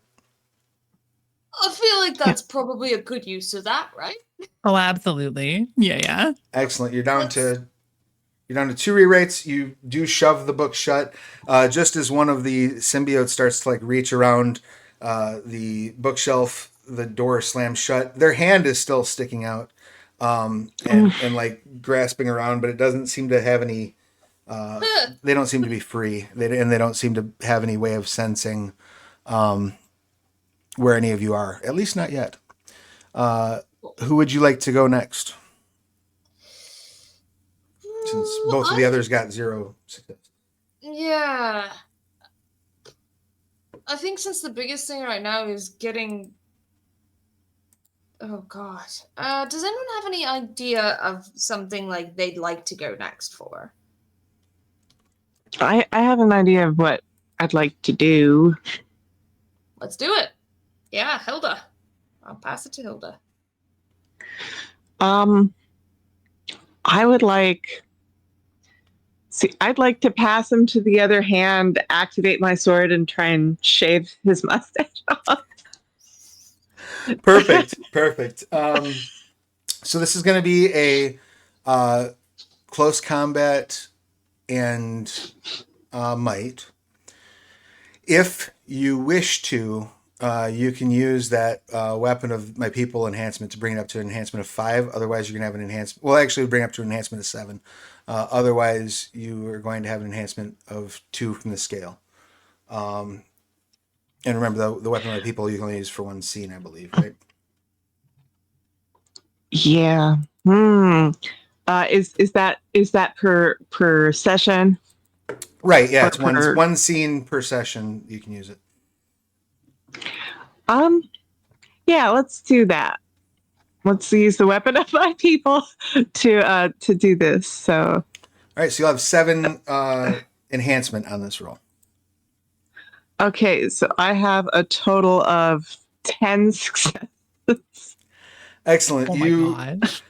I feel like that's probably a good use of that, right? Oh, absolutely. Yeah. Excellent. You're down to 2 rewrites. You do shove the book shut. Just as one of the symbiotes starts to reach around the bookshelf, the door slams shut. Their hand is still sticking out and grasping around, but it doesn't seem to have any. They don't seem to be free. They don't seem to have any way of sensing where any of you are. At least not yet. Who would you like to go next? Since both of the others got 0 success. Yeah. I think since the biggest thing right now is getting... Oh, God. Does anyone have any idea of something they'd like to go next for? I have an idea of what I'd like to do. Let's do it. Yeah, Hilda. I'll pass it to Hilda. I'd like to pass him to the other hand, activate my sword, and try and shave his mustache off. Perfect. So this is going to be a close combat and might. If you wish to, you can use that weapon of my people enhancement to bring it up to an enhancement of 5. Otherwise, you're going to have an enhancement. Well, actually, bring it up to an enhancement of 7. Otherwise, you are going to have an enhancement of 2 from the scale. And remember, the weapon of my people you can only use for 1 scene, I believe, right? Yeah. Is that per session? Right. Yeah, Or it's one scene per session. You can use it. Yeah, let's do that. Let's use the weapon of my people to do this. So, all right. So you'll have 7 enhancement on this roll. okay, so I have a total of 10 successes. Excellent. Oh my You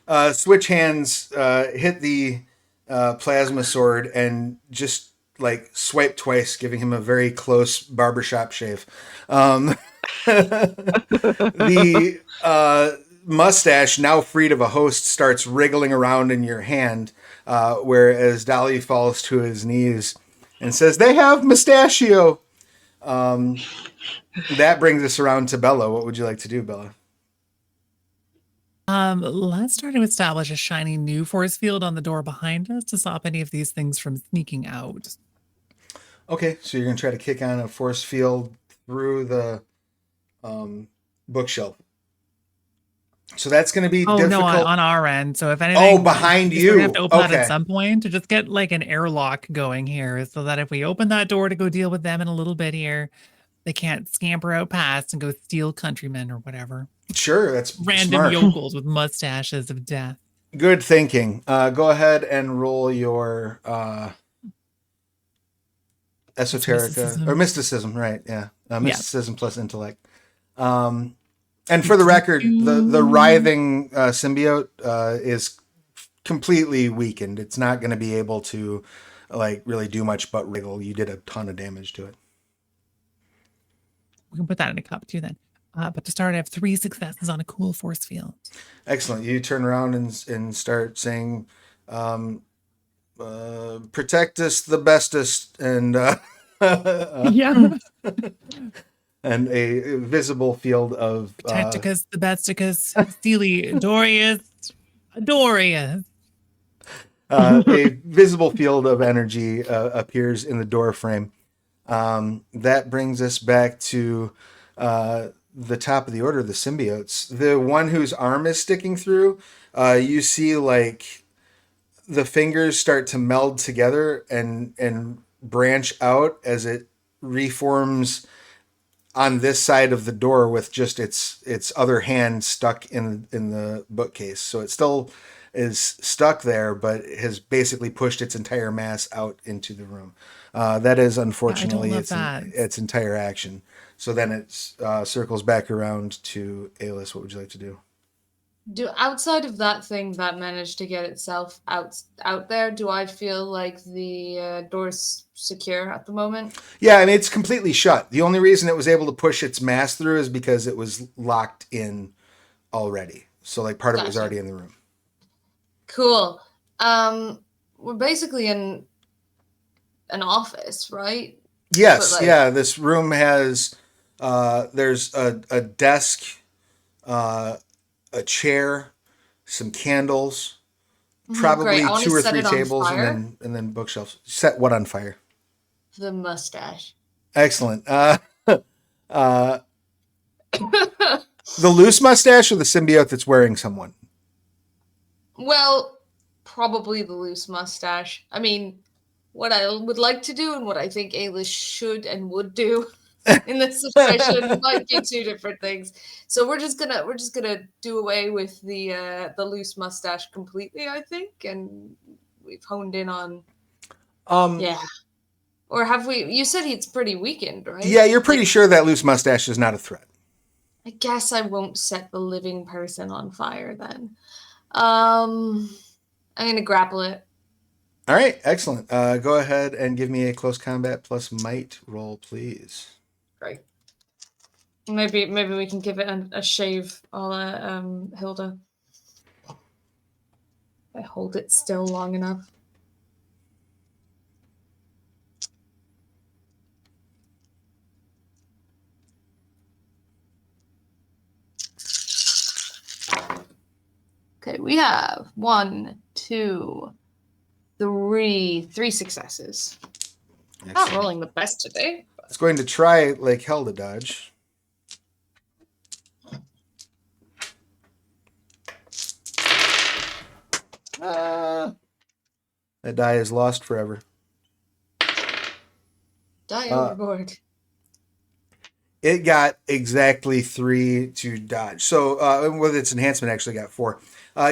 god. switch hands, hit the plasma sword, and just like swipe twice, giving him a very close barbershop shave. The mustache, now freed of a host, starts wriggling around in your hand, whereas Dolly falls to his knees and says, "They have mustachio." That brings us around to Bella. What would you like to do, Bella? Let's try to establish a shiny new force field on the door behind us to stop any of these things from sneaking out. Okay, so you're going to try to kick on a force field through the bookshelf. So that's going to be Oh no, difficult. on our end. So if anything, Behind we're gonna have you. to open that Okay. at some point to just get like an airlock going here, so that if we open that door to go deal with them in a little bit here, they can't scamper out past and go steal countrymen or whatever. Sure, that's Random smart. yokels with mustaches of death. Good thinking. Go ahead and roll your esoterica mysticism. or mysticism, right? Yeah, mysticism plus intellect. And for the record, the writhing symbiote is completely weakened. It's not going to be able to like really do much but wriggle. You did a ton of damage to it. We can put that in a cup too then. But to start, I have 3 successes on a cool force field. Excellent. You turn around and start saying, "Protect us the bestest," and Yeah. and a visible field of Tacticus, the Besticus, Steely, Dorius, Dorius. a visible field of energy appears in the door frame. That brings us back to the top of the order, the symbiotes. The one whose arm is sticking through, you see like the fingers start to meld together and branch out as it reforms on this side of the door with just its other hand stuck in the bookcase. So it still is stuck there, but has basically pushed its entire mass out into the room. That is unfortunately its entire action. So then it circles back around to Alis. What would you like to do? Do outside of that thing that managed to get itself out there, do I feel like the door's secure at the moment? Yeah, I mean it's completely shut. The only reason it was able to push its mass through is because it was locked in already. So like part of it was already in the room. Cool. We're basically in an office, right? Yes, yeah. This room has there's a desk, a chair, some candles, probably 2 or 3 tables, and then bookshelves. Set what on fire? The mustache. Excellent. The loose mustache or the symbiote that's wearing someone? Well, probably the loose mustache. I mean, what I would like to do and what I think Ailish should and would do in this situation might be 2 different things. So we're just gonna do away with the loose mustache completely, I think, and we've honed in on yeah. Or have we? You said he's pretty weakened, right? Yeah, you're pretty sure that loose mustache is not a threat. I guess I won't set the living person on fire then. I'm gonna grapple it. All right, excellent. Go ahead and give me a close combat plus might roll, please. Great. Maybe we can give it a shave, a la Hilda. I hold it still long enough. Okay, we have 1, 2, 3 successes. Excellent. Not rolling the best today. It's going to try like hell to dodge. That die is lost forever. Die overboard. It got exactly 3 to dodge. So with its enhancement, actually got 4.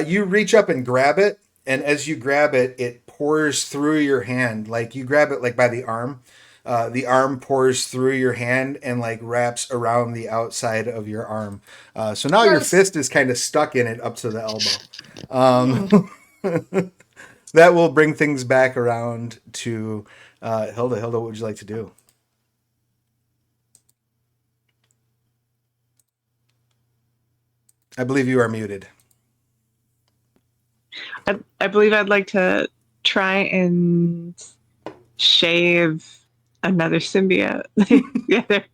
You reach up and grab it, and as you grab it, it pours through your hand. Like you grab it like by the arm, the arm pours through your hand and like wraps around the outside of your arm. So now your Gross. fist is kind of stuck in it up to the elbow. That will bring things back around to Hilda. Hilda, what would you like to do? I believe you are muted. I believe I'd like to try and shave another symbiote. The other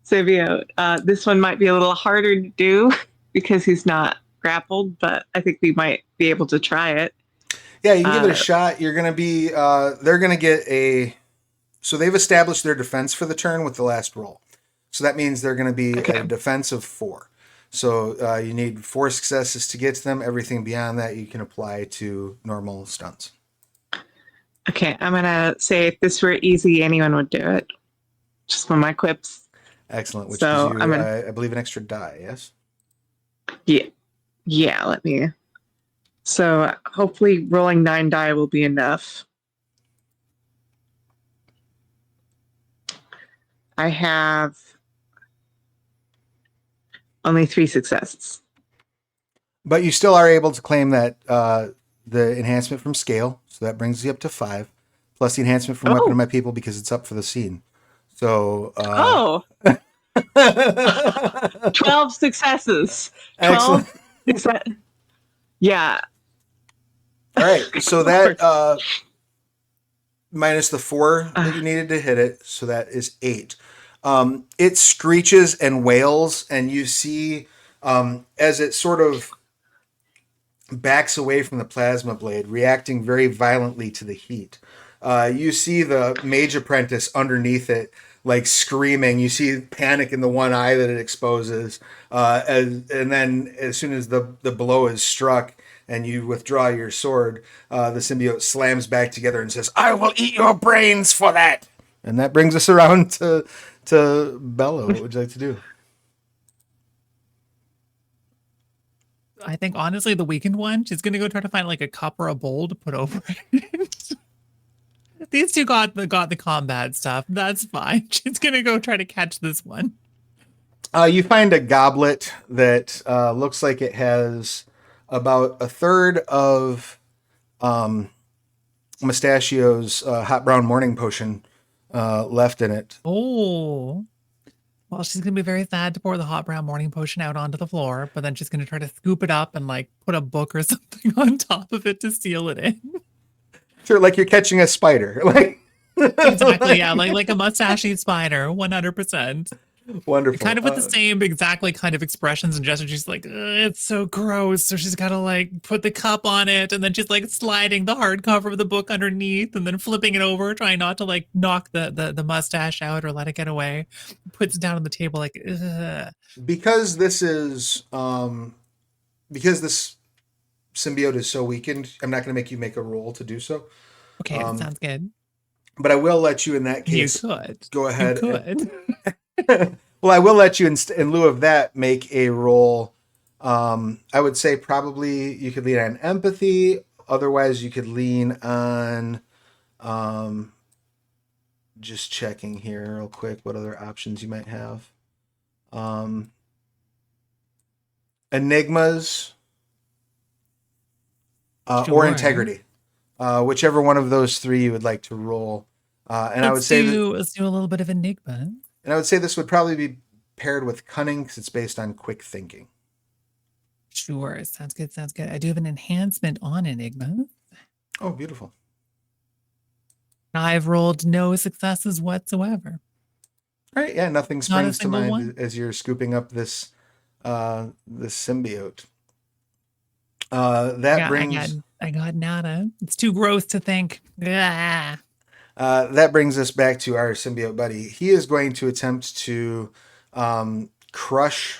symbiote. This one might be a little harder to do because he's not grappled, but I think we might be able to try it. Yeah, you can give it a shot. You're going to be, they're going to get so they've established their defense for the turn with the last roll. So that means they're going to be a defense of 4. So you need 4 successes to get to them. Everything beyond that you can apply to normal stunts. Okay, I'm going to say if this were easy, anyone would do it. Just one of my quips. Excellent, which So, gives you, I believe, an extra die, yes? Yeah, let me. So hopefully rolling 9 die will be enough. I have only 3 successes. But you still are able to claim that the enhancement from scale, so that brings you up to 5, plus the enhancement from weapon of my people because it's up for the scene. So 12 successes. 12 Excellent. Yeah. All right, so that minus the 4 that you needed to hit it, so that is 8. It screeches and wails, and you see as it sort of backs away from the plasma blade, reacting very violently to the heat. You see the mage apprentice underneath it, like screaming. You see panic in the one eye that it exposes, and then as soon as the blow is struck and you withdraw your sword, the symbiote slams back together and says, "I will eat your brains for that." And that brings us around to Bella. What would you like to do? I think honestly, the weakened one, she's gonna go try to find like a cup or a bowl to put over it. These two got the combat stuff. That's fine. She's gonna go try to catch this one. You find a goblet that looks like it has about a third of Mustachio's hot brown morning potion left in it. Oh. Well, she's going to be very sad to pour the hot brown morning potion out onto the floor, but then she's going to try to scoop it up and like put a book or something on top of it to seal it in. Sure, like you're catching a spider. Like exactly, yeah, like a mustachy spider, 100%. Wonderful. Kind of with the same exactly kind of expressions and gestures. She's like, it's so gross. So she's got to like put the cup on it, and then she's like sliding the hardcover of the book underneath, and then flipping it over, trying not to like knock the mustache out or let it get away. Puts it down on the table like, ugh. Because this is because this symbiote is so weakened, I'm not going to make you make a roll to do so. Okay, sounds good. But I will let you in that case. You could go ahead. You could. Well, I will let you in lieu of that make a roll. I would say probably you could lean on empathy. Otherwise, you could lean on. Just checking here real quick what other options you might have. Enigmas or integrity, whichever one of those 3 you would like to roll. And I would say let's do a little bit of enigma. And I would say this would probably be paired with cunning because it's based on quick thinking. Sure. Sounds good. Sounds good. I do have an enhancement on enigma. Oh, beautiful. I've rolled no successes whatsoever. All right. Yeah, nothing springs to mind as you're scooping up this this symbiote. I got nada. It's too gross to think. That brings us back to our symbiote buddy. He is going to attempt to crush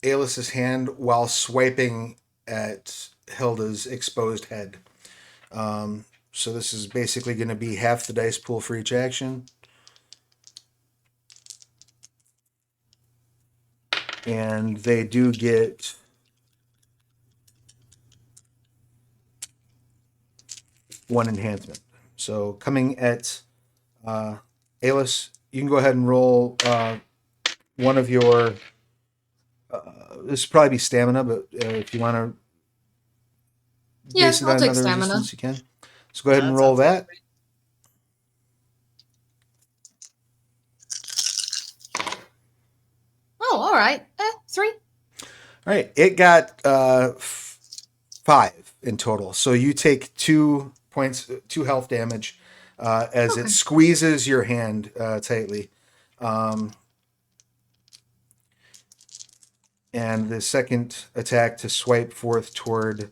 Aelus's hand while swiping at Hilda's exposed head. So this is basically going to be half the dice pool for each action. And they do get one enhancement. So coming at Alis, you can go ahead and roll one of your. This would probably be stamina, but if you want to Yeah, base it I'll on take another stamina. resistance, you can. So go ahead and That roll sounds that. Oh, all right. 3. All right, it got 5 in total. So you take 2 points, 2 health damage as it Okay. squeezes your hand tightly. And the second attack to swipe forth toward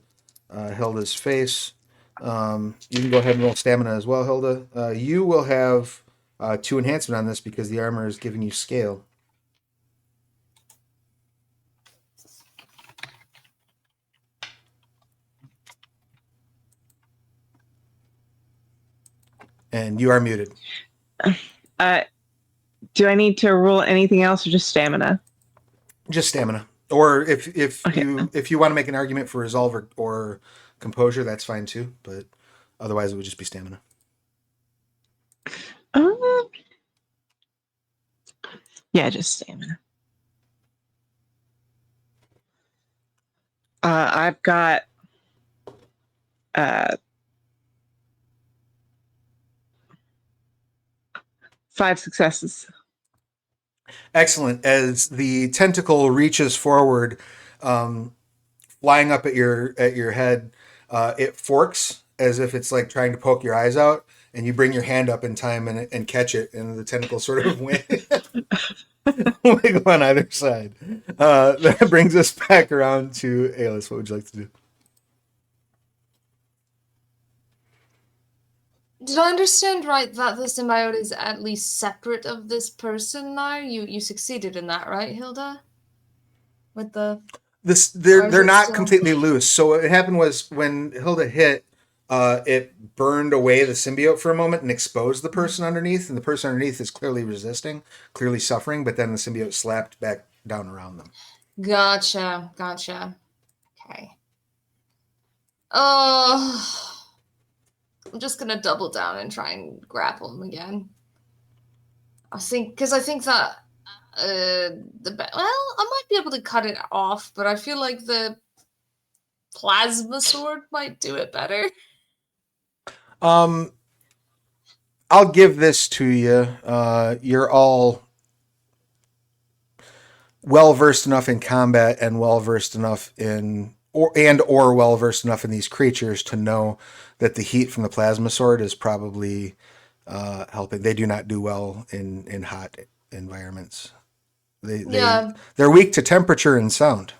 Hilda's face. You can go ahead and roll stamina as well, Hilda. You will have 2 enhancement on this because the armor is giving you scale. And you are muted. Do I need to roll anything else or just stamina? Just stamina. Or if Okay. you want to make an argument for resolve or composure, that's fine too. But otherwise, it would just be stamina. Yeah, just stamina. I've got 5 successes. Excellent. As the tentacle reaches forward, flying up at your head, it forks as if it's like trying to poke your eyes out, and you bring your hand up in time and catch it, and the tentacle sort of wiggle on either side. That brings us back around to Alis. What would you like to do? Did I understand right that the symbiote is at least separate of this person now? You succeeded in that, right, Hilda? With the They're not still... completely loose. So what happened was when Hilda hit, it burned away the symbiote for a moment and exposed the person underneath, and the person underneath is clearly resisting, clearly suffering, but then the symbiote slapped back down around them. Gotcha. Okay. Oh, I'm just gonna double down and try and grapple him again. I think that I might be able to cut it off, but I feel like the plasma sword might do it better. I'll give this to you. You're all well versed enough in combat and well versed enough in or well versed enough in these creatures to know that the heat from the plasma sword is probably helping. They do not do well in hot environments. They're weak to temperature and sound.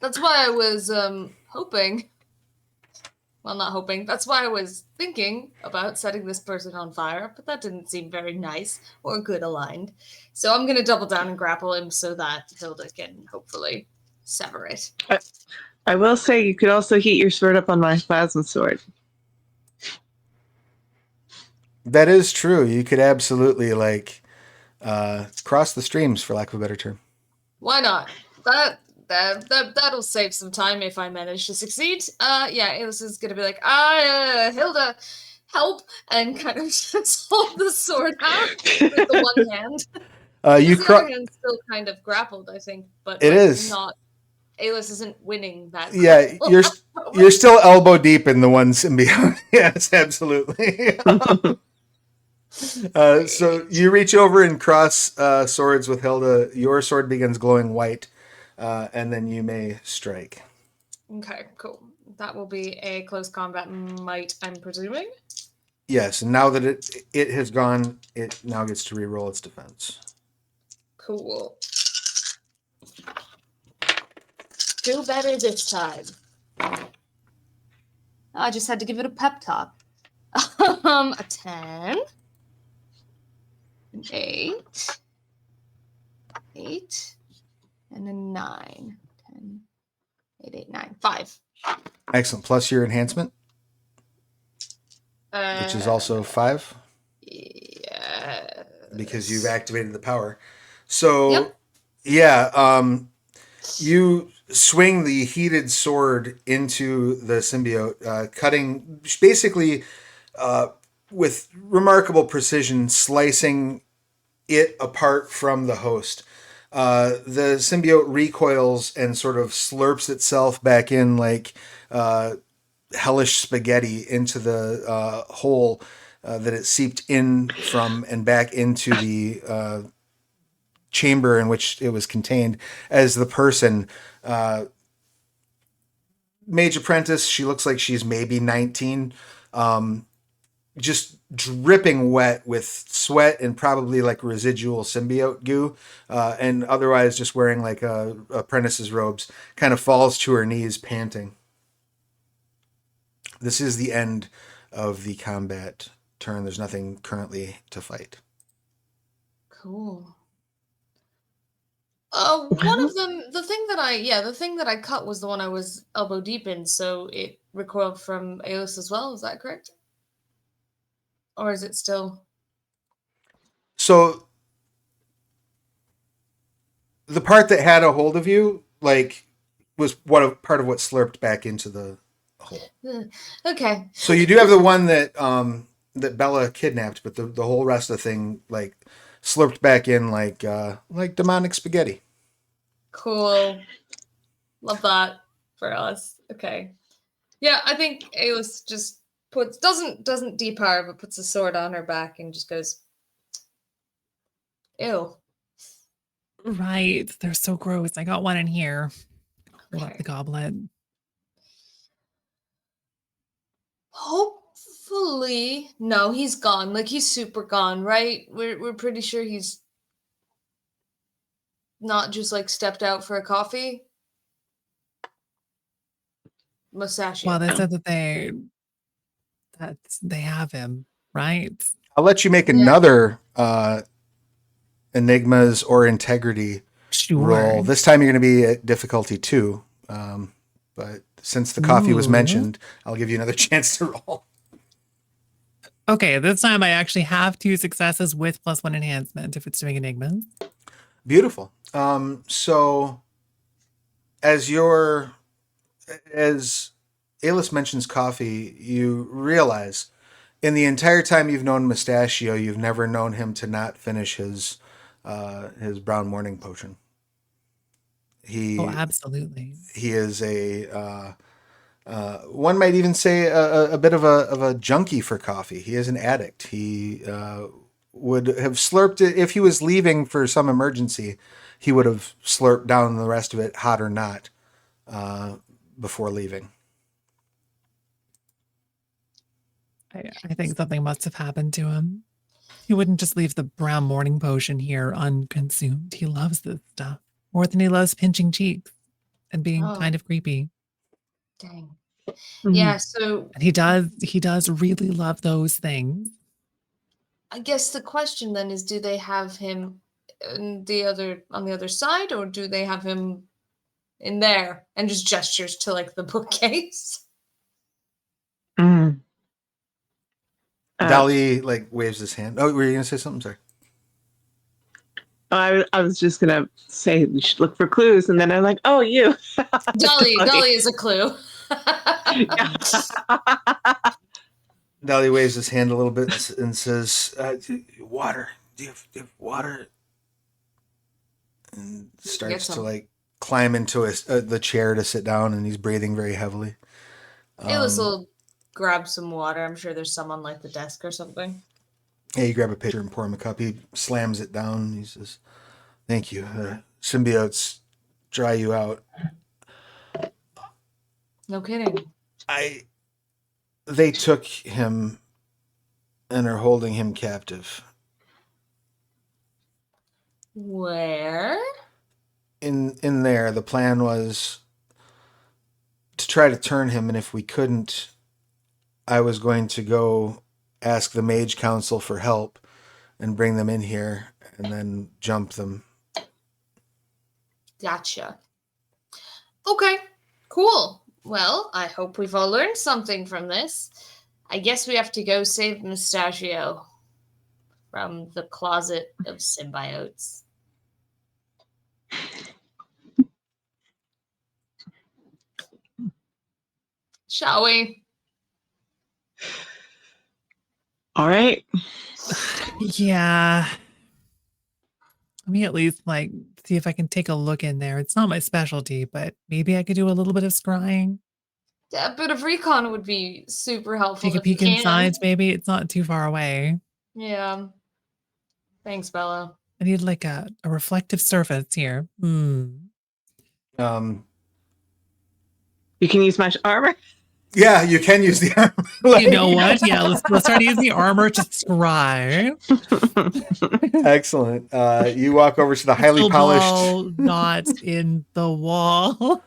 That's why I was hoping. Well, not hoping. That's why I was thinking about setting this person on fire, but that didn't seem very nice or good aligned. So I'm going to double down and grapple him so that Hilda can hopefully sever it. I will say you could also heat your sword up on my plasma sword. That is true. You could absolutely cross the streams, for lack of a better term. Why not? That'll save some time if I manage to succeed. This is gonna be like, Hilda, help, and kind of just hold the sword out with the one hand. The other hand's still kind of grappled, I think, but it is not. Alis isn't winning that. Yeah, you're still elbow deep in the one symbiote. Yes, absolutely. So you reach over and cross swords with Hilda. Your sword begins glowing white. And then you may strike. Okay, cool. That will be a close combat might, I'm presuming. Yes, and now that it has gone, it now gets to reroll its defense. Cool. Do better this time. I just had to give it a pep talk. A 10. An 8. 8. And a 9. 10, 8, 8, 9. 5. Excellent. Plus your enhancement, which is also 5. Yeah. Because you've activated the power. So, you swing the heated sword into the symbiote, cutting basically with remarkable precision, slicing it apart from the host. The symbiote recoils and sort of slurps itself back in like hellish spaghetti into the hole that it seeped in from and back into the chamber in which it was contained as the person. Mage apprentice, she looks like she's maybe 19. Just dripping wet with sweat and probably like residual symbiote goo, and otherwise just wearing like apprentice's robes, kind of falls to her knees, panting. This is the end of the combat turn. There's nothing currently to fight. Cool. One of them, the thing that I cut was the one I was elbow deep in, so it recoiled from Aeolus as well. Is that correct? Or is it still? So the part that had a hold of you, like, was part of what slurped back into the hole. Okay. So you do have the one that that Bella kidnapped, but the whole rest of the thing like slurped back in like demonic spaghetti. Cool. Love that for us. Okay. Yeah, I think Aeolus just doesn't depower, but puts a sword on her back and just goes, ew. Right. They're so gross. I got one in here. Hold up Okay. the goblet. Hopefully, no, he's gone. Like he's super gone, right? We're pretty sure he's not just like stepped out for a coffee. Mustachio. Well, they said that they have him, right? I'll let you make Yeah. another enigmas or integrity Sure. roll. This time you're going to be at difficulty 2. But since the coffee was Ooh. mentioned, I'll give you another chance to roll. Okay, this time I actually have 2 successes with +1 enhancement if it's doing enigmas. Beautiful. So as Aeolus mentions coffee, you realize in the entire time you've known Mustachio, you've never known him to not finish his brown morning potion. Oh, absolutely. He is a one might even say a bit of a junkie for coffee. He is an addict. He would have slurped it if he was leaving for some emergency. He would have slurped down the rest of it, hot or not, before leaving. I think something must have happened to him. He wouldn't just leave the brown morning potion here unconsumed. He loves this stuff more than he loves pinching cheeks and being Oh. kind of creepy. Dang. Mhm. Yeah, so And he does really love those things. I guess the question then is, do they have him on the other side, or do they have him in there? And just gestures to like the bookcase. Mm. Dali like waves his hand. Oh, were you gonna say something? Sorry. I was just gonna say we should look for clues, and then I'm like, oh, you. Dolly is a clue. Yeah. Dali waves his hand a little bit and says, "Water. Do you have water?" And starts to some. like climb into the chair to sit down, and he's breathing very heavily. Aeolus will grab some water. I'm sure there's some on like the desk or something. Yeah, you grab a pitcher and pour him a cup. He slams it down. He says, "Thank you. Symbiotes dry you out." No kidding. They took him and are holding him captive. Where? In there, the plan was to try to turn him, and if we couldn't, I was going to go ask the Mage Council for help and bring them in here and then jump them. Gotcha. Okay, cool. Well, I hope we've all learned something from this. I guess we have to go save Mustachio from the closet of symbiotes. Shall we? All right. Yeah. Let me at least like see if I can take a look in there. It's not my specialty, but maybe I could do a little bit of scrying. Yeah, a bit of recon would be super helpful Take a if you peek can. inside, maybe. It's not too far away. Yeah. Thanks, Bella. I need like a reflective surface here. Um, You can use my armor. yeah, you can use the armor. You know what? Yeah, let's try to use the armor to scry. Excellent. You walk over to the highly Crystal polished. ball not in the wall.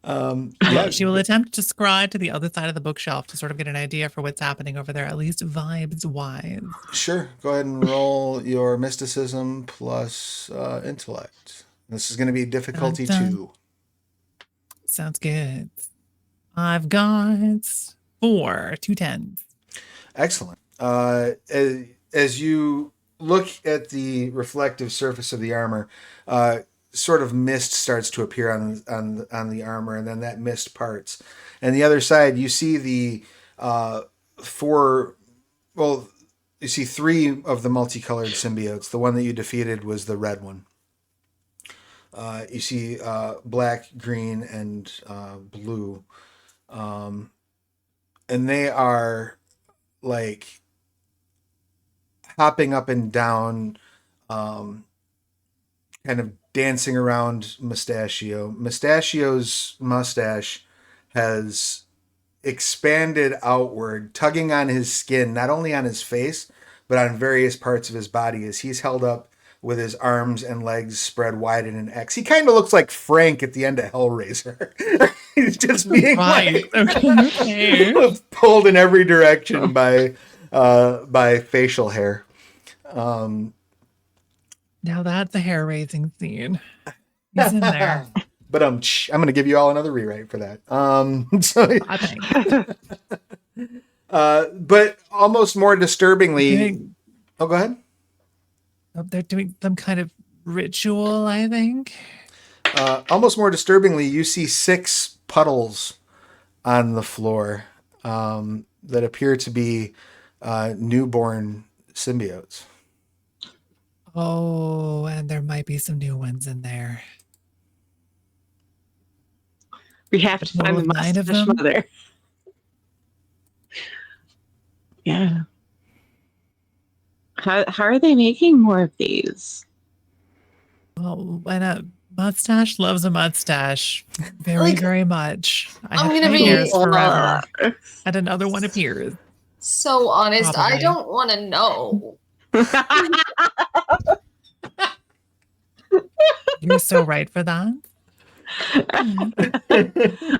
Yeah, She will attempt to scry to the other side of the bookshelf to sort of get an idea for what's happening over there, at least vibes wise. sure. Go ahead and roll your mysticism plus intellect. This is going to be difficulty Dun, dun. 2. Sounds good. I've got 4, 2 10s. Excellent. As you look at the reflective surface of the armor, sort of mist starts to appear on the armor, and then that mist parts. And the other side, you see the 4. Well, you see 3 of the multicolored symbiotes. The one that you defeated was the red one. You see black, green, and blue. And they are like hopping up and down, kind of dancing around Mustachio. Mustachio's mustache has expanded outward, tugging on his skin, not only on his face, but on various parts of his body as he's held up with his arms and legs spread wide in an X. He kind of looks like Frank at the end of Hellraiser. He's just being Right. like, Okay. pulled in every direction by facial hair. Now that's a hair raising scene. He's in there. But I'm going to give you all another rewrite for that. I think. But almost more disturbingly, go ahead. They're doing some kind of ritual, I think. Almost more disturbingly, you see 6 puddles on the floor that appear to be newborn symbiotes. Oh, and there might be some new ones in there. We have to find the 9 of mustache them? mother. Yeah. How are they making more of these? Well, when a mustache loves a mustache very, Like, very much. I I'm have gonna be- nightmares forever. And another one appears. So honest, I Probably. don't want to know. You're so right for that.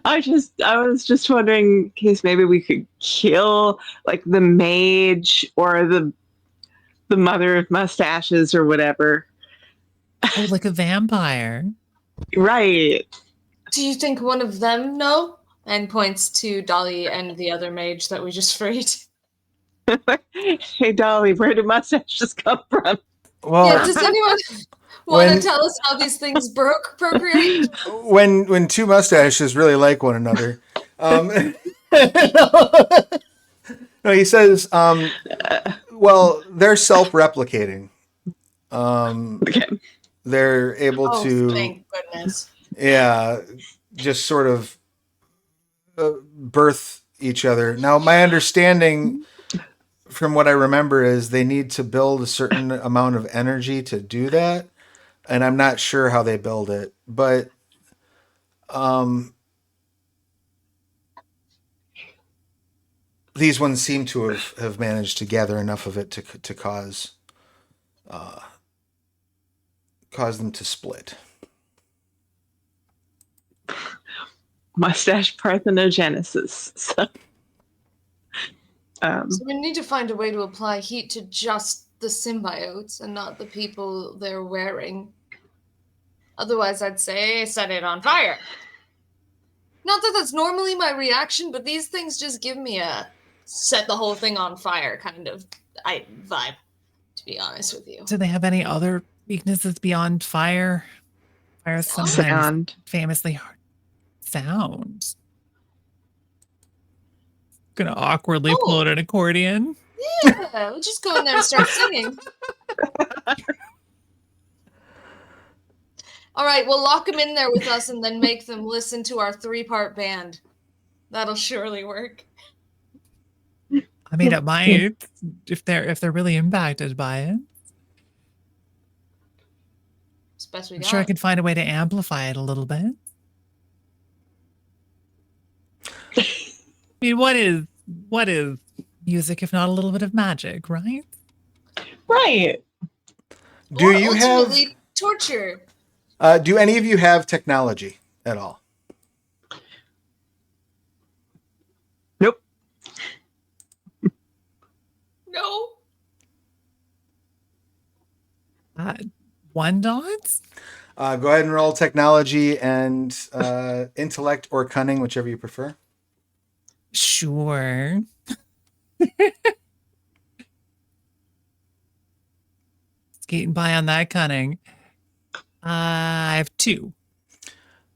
I was just wondering in case maybe we could kill like the mage or the mother of mustaches or whatever. Oh, like a vampire. Right. Do you think one of them know? And points to Dolly and the other mage that we just freed. Hey Dolly, where do mustaches come from? Well, Yeah, does anyone want When- to tell us how these things procreate? when 2 mustaches really like one another, no, he says, well, they're self-replicating. Okay. They're able Oh, to, thank goodness. yeah, just sort of birth each other. Now, my understanding from what I remember is they need to build a certain amount of energy to do that. And I'm not sure how they build it, but these ones seem to have managed to gather enough of it to cause them to split. Mustache parthenogenesis. So, So we need to find a way to apply heat to just the symbiotes and not the people they're wearing. Otherwise, I'd say set it on fire. Not that that's normally my reaction, but these things just give me a set the whole thing on fire kind of vibe, to be honest with you. Do they have any other weaknesses beyond fire? Fire is sometimes sound. famously hard. Sound. Gonna awkwardly Oh. pull out an accordion. Yeah, we'll just go in there and start singing. All right, we'll lock them in there with us and then make them listen to our 3-part band. That'll surely work. I mean, it might if they're really impacted by it. It's the best we I'm got. sure I could find a way to amplify it a little bit. I mean, what is music if not a little bit of magic, right? Right. Do Or you have? ultimately torture. Do any of you have technology at all? Nope. No. One dot? Go ahead and roll technology and intellect or cunning, whichever you prefer. Sure. Skating by on that cunning. I have 2.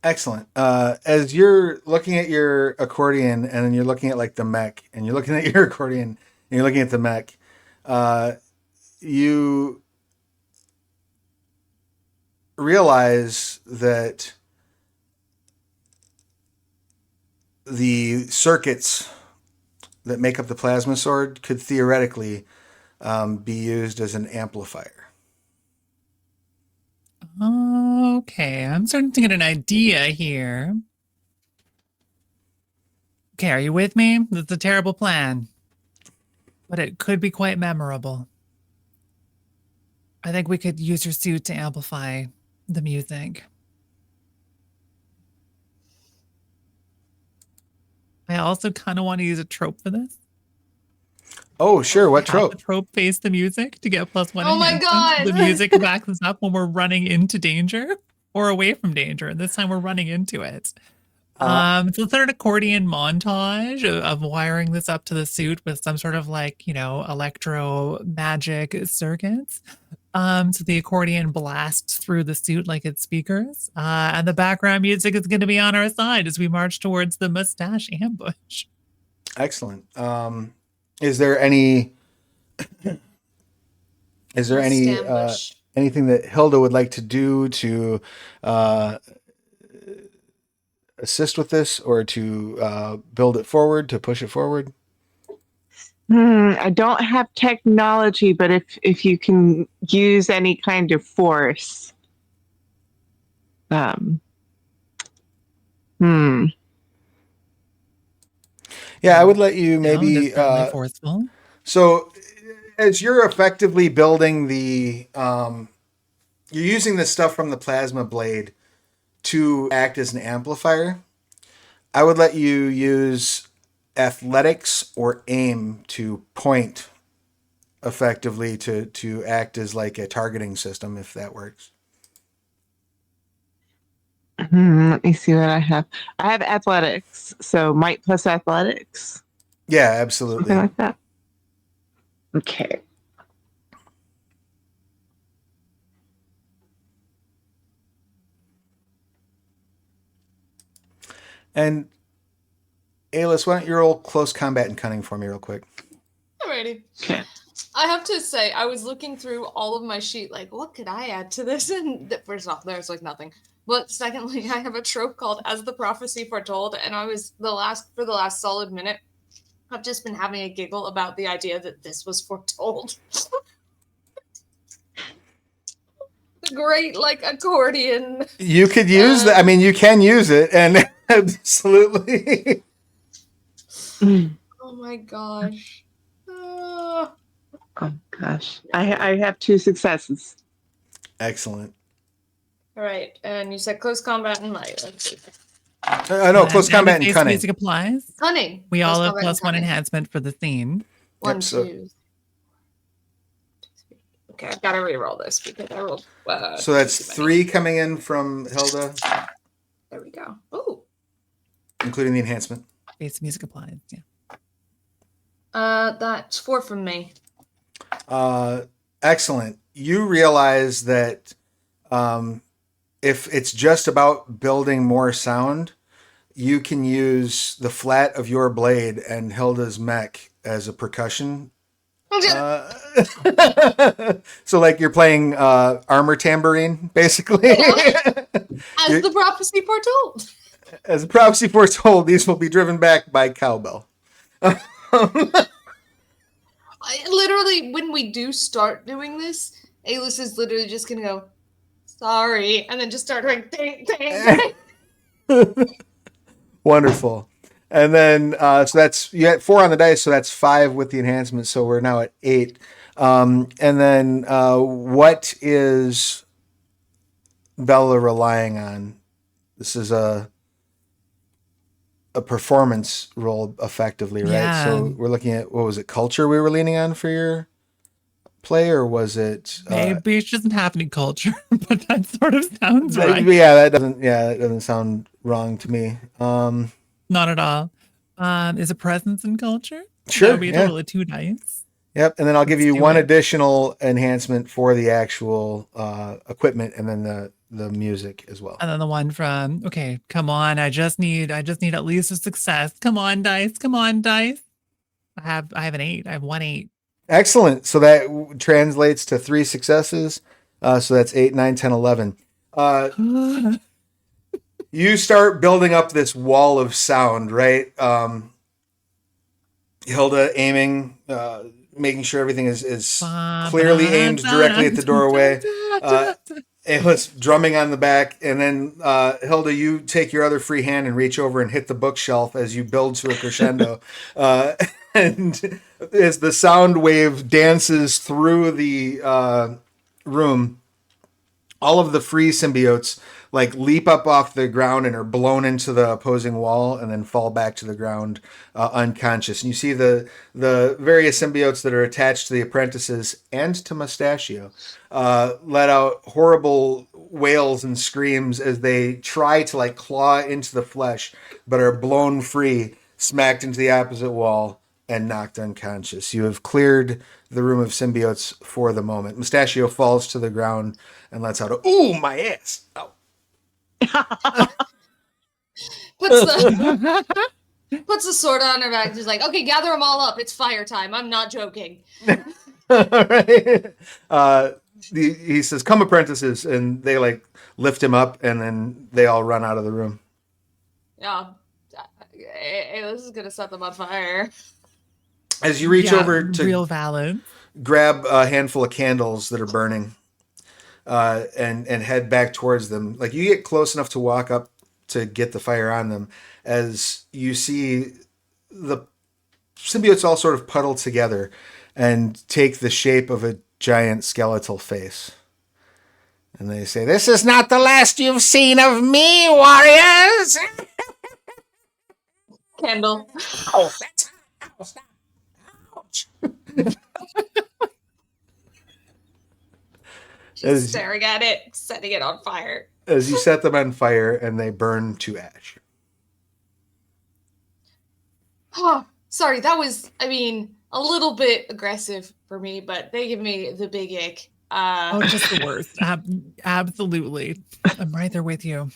Excellent. As you're looking at your accordion and then you're looking at like the mech and you're looking at your accordion and you're looking at the mech, you realize that the circuits that make up the plasma sword could theoretically be used as an amplifier. Okay, I'm starting to get an idea here. Okay, are you with me? It's a terrible plan, but it could be quite memorable. I think we could use your suit to amplify the music. I also kind of want to use a trope for this. Oh, sure. What Have trope? the trope face the music to get +1 Oh my enhancement. God. The music backs us up when we're running into danger or away from danger. And this time we're running into it. So let's start an accordion montage of wiring this up to the suit with some sort of like, electro magic circuits. So the accordion blasts through the suit like it's speakers. And the background music is going to be on our side as we march towards the mustache ambush. Excellent. Is there any Ambush. anything that Hilda would like to do to assist with this or to build it forward, to push it forward? I don't have technology, but if you can use any kind of force, Yeah, I would let you maybe. Just certainly forceful. So, as you're effectively building you're using the stuff from the plasma blade to act as an amplifier. I would let you use athletics or aim to point effectively to act as like a targeting system, if that works. Let me see what I have. I have athletics, so might plus athletics. Yeah, absolutely. Something like that. Okay. And Aylis, why don't you roll close combat and cunning for me real quick? Alrighty. Okay. I have to say, I was looking through all of my sheet, like, what could I add to this? And first off, there's like nothing. But secondly, I have a trope called "As the Prophecy Foretold," and I was for the last solid minute, I've just been having a giggle about the idea that this was foretold. The great like accordion. You could use that. I mean, you can use it, and absolutely. Oh my gosh. Oh gosh. I have 2 successes. Excellent. All right, and you said close combat and light. Let's see. No, close combat and face cunning. music applies. Cunning. We Close all have combat and +1 cunning. enhancement for the scene. One, Yep, so- 2. Okay, I've got to re-roll this because I rolled. So that's too many. 3 coming in from Hilda, There we go. Ooh. including the enhancement. Face music applies. Yeah. That's 4 from me. Excellent. You realize that if it's just about building more sound, you can use the flat of your blade and Hilda's mech as a percussion. So like you're playing armor tambourine, basically. As the prophecy foretold. As the prophecy foretold, these will be driven back by cowbell. Literally, when we do start doing this, Alice is literally just gonna go, sorry, and then just start doing ding, ding, ding. Wonderful. And then, so that's, you had 4 on the dice, so that's 5 with the enhancement. So we're now at 8. And then, what is Bella relying on? This is a performance roll, effectively, right? Yeah. So we're looking at, what was it, culture we were leaning on for your play, or was it? Maybe she doesn't have any culture, but that sort of sounds right. Yeah, that doesn't sound wrong to me. Not at all. Is it presence and culture? Sure. That would be Yeah. totally 2 dice. Yep, and then I'll give Let's you do one it. additional enhancement for the actual equipment, and then the music as well. And then the one from, okay, come on. I just need at least a success. Come on, dice. Come on, dice. I have an 8. I have 1 8. Excellent. So that translates to 3 successes. So that's 8, 9, 10, 11. You start building up this wall of sound, right? Hilda aiming, making sure everything is clearly aimed directly at the doorway. Alice drumming on the back, and then Hilda, you take your other free hand and reach over and hit the bookshelf as you build to a crescendo. And as the sound wave dances through the room, all of the free symbiotes like leap up off the ground and are blown into the opposing wall and then fall back to the ground unconscious. And you see the various symbiotes that are attached to the apprentices and to Mustachio let out horrible wails and screams as they try to like claw into the flesh, but are blown free, smacked into the opposite wall, and knocked unconscious. You have cleared the room of symbiotes for the moment. Mustachio falls to the ground and lets out a, "Ooh, my ass!" Oh. Puts the sword on her back. She's like, okay, gather them all up. It's fire time. I'm not joking. All right. He says, "Come, apprentices," and they like lift him up, and then they all run out of the room. Yeah. Hey, this is gonna set them on fire. As you reach over to real valid, grab a handful of candles that are burning, and head back towards them. Like you get close enough to walk up to get the fire on them, as you see the symbiotes all sort of puddle together and take the shape of a giant skeletal face. And they say, "This is not the last you've seen of me, warriors!" Candle. Oh, that's ouch. She's staring at it, setting it on fire. As you set them on fire and they burn to ash. Oh, sorry, that was, I mean, a little bit aggressive for me, but they give me the big ick. Just the worst. Absolutely. I'm right there with you.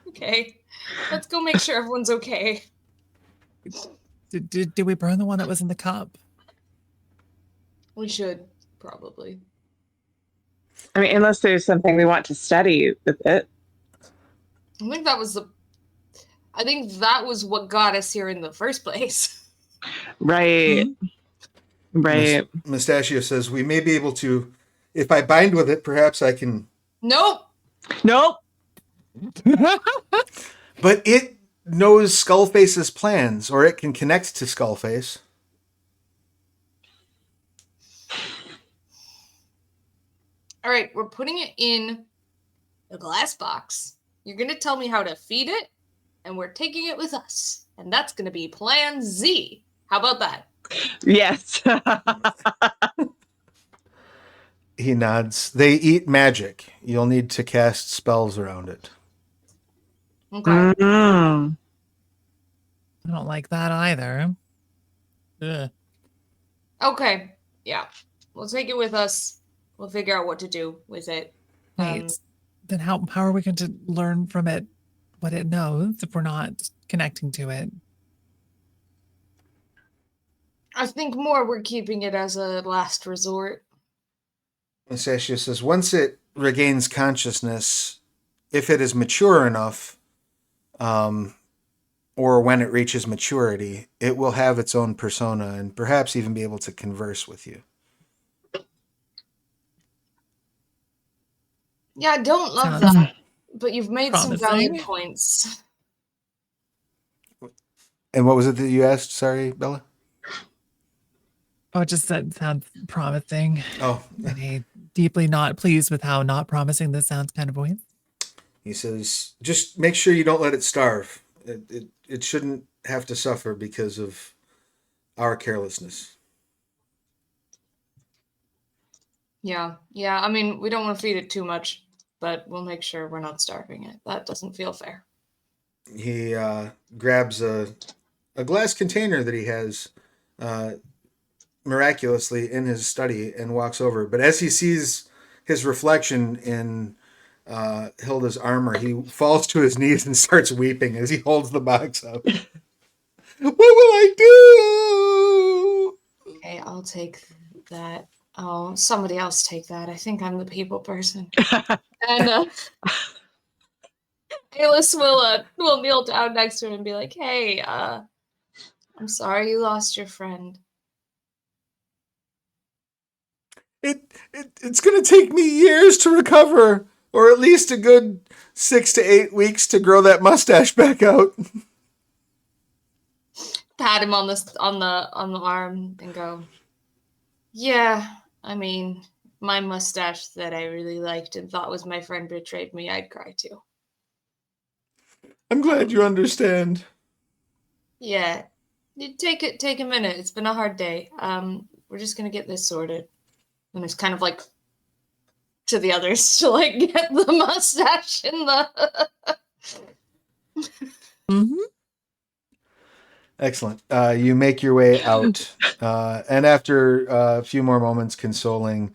Okay, let's go make sure everyone's okay. Did we burn the one that was in the cup? We should, probably. I mean, unless there's something we want to study with it. I think that was what got us here in the first place. Right. Mm-hmm. Right. Mustachio says, "We may be able to, if I bind with it, perhaps I can..." Nope. But it knows Skullface's plans, or it can connect to Skullface. All right, we're putting it in a glass box. You're going to tell me how to feed it, and we're taking it with us. And that's going to be Plan Z. How about that? Yes. He nods. They eat magic. You'll need to cast spells around it. Okay. Mm. I don't like that either. Ugh. Okay. Yeah. We'll take it with us. We'll figure out what to do with it. Wait, then how are we going to learn from it what it knows if we're not connecting to it. I think more we're keeping it as a last resort. Sashia says, once it regains consciousness, if it is mature enough, or when it reaches maturity, it will have its own persona and perhaps even be able to converse with you. Yeah, I don't love Sounds that, but you've made some valid promising. points. And what was it that you asked? Sorry, Bella? Oh, it just said sounds promising. Oh, And he deeply not pleased with how not promising this sounds kind of voice. he says, just make sure you don't let it starve. It shouldn't have to suffer because of our carelessness. Yeah. I mean, we don't want to feed it too much, but we'll make sure we're not starving it. That doesn't feel fair. He grabs a glass container that he has miraculously in his study and walks over. But as he sees his reflection in Hilda's armor, he falls to his knees and starts weeping as he holds the box up. What will I do? Okay, I'll take that. Oh, somebody else take that. I think I'm the people person. And Alice will kneel down next to him and be like, "Hey, I'm sorry you lost your friend." It's going to take me years to recover, or at least a good 6 to 8 weeks to grow that mustache back out. Pat him on the arm and go, "Yeah, I mean, my mustache that I really liked and thought was my friend betrayed me. I'd cry too." I'm glad you understand. Yeah, you take a minute. It's been a hard day. We're just gonna get this sorted. And it's kind of like to the others to like get the mustache in the. Mm-hmm. Excellent. You make your way out, and after a few more moments consoling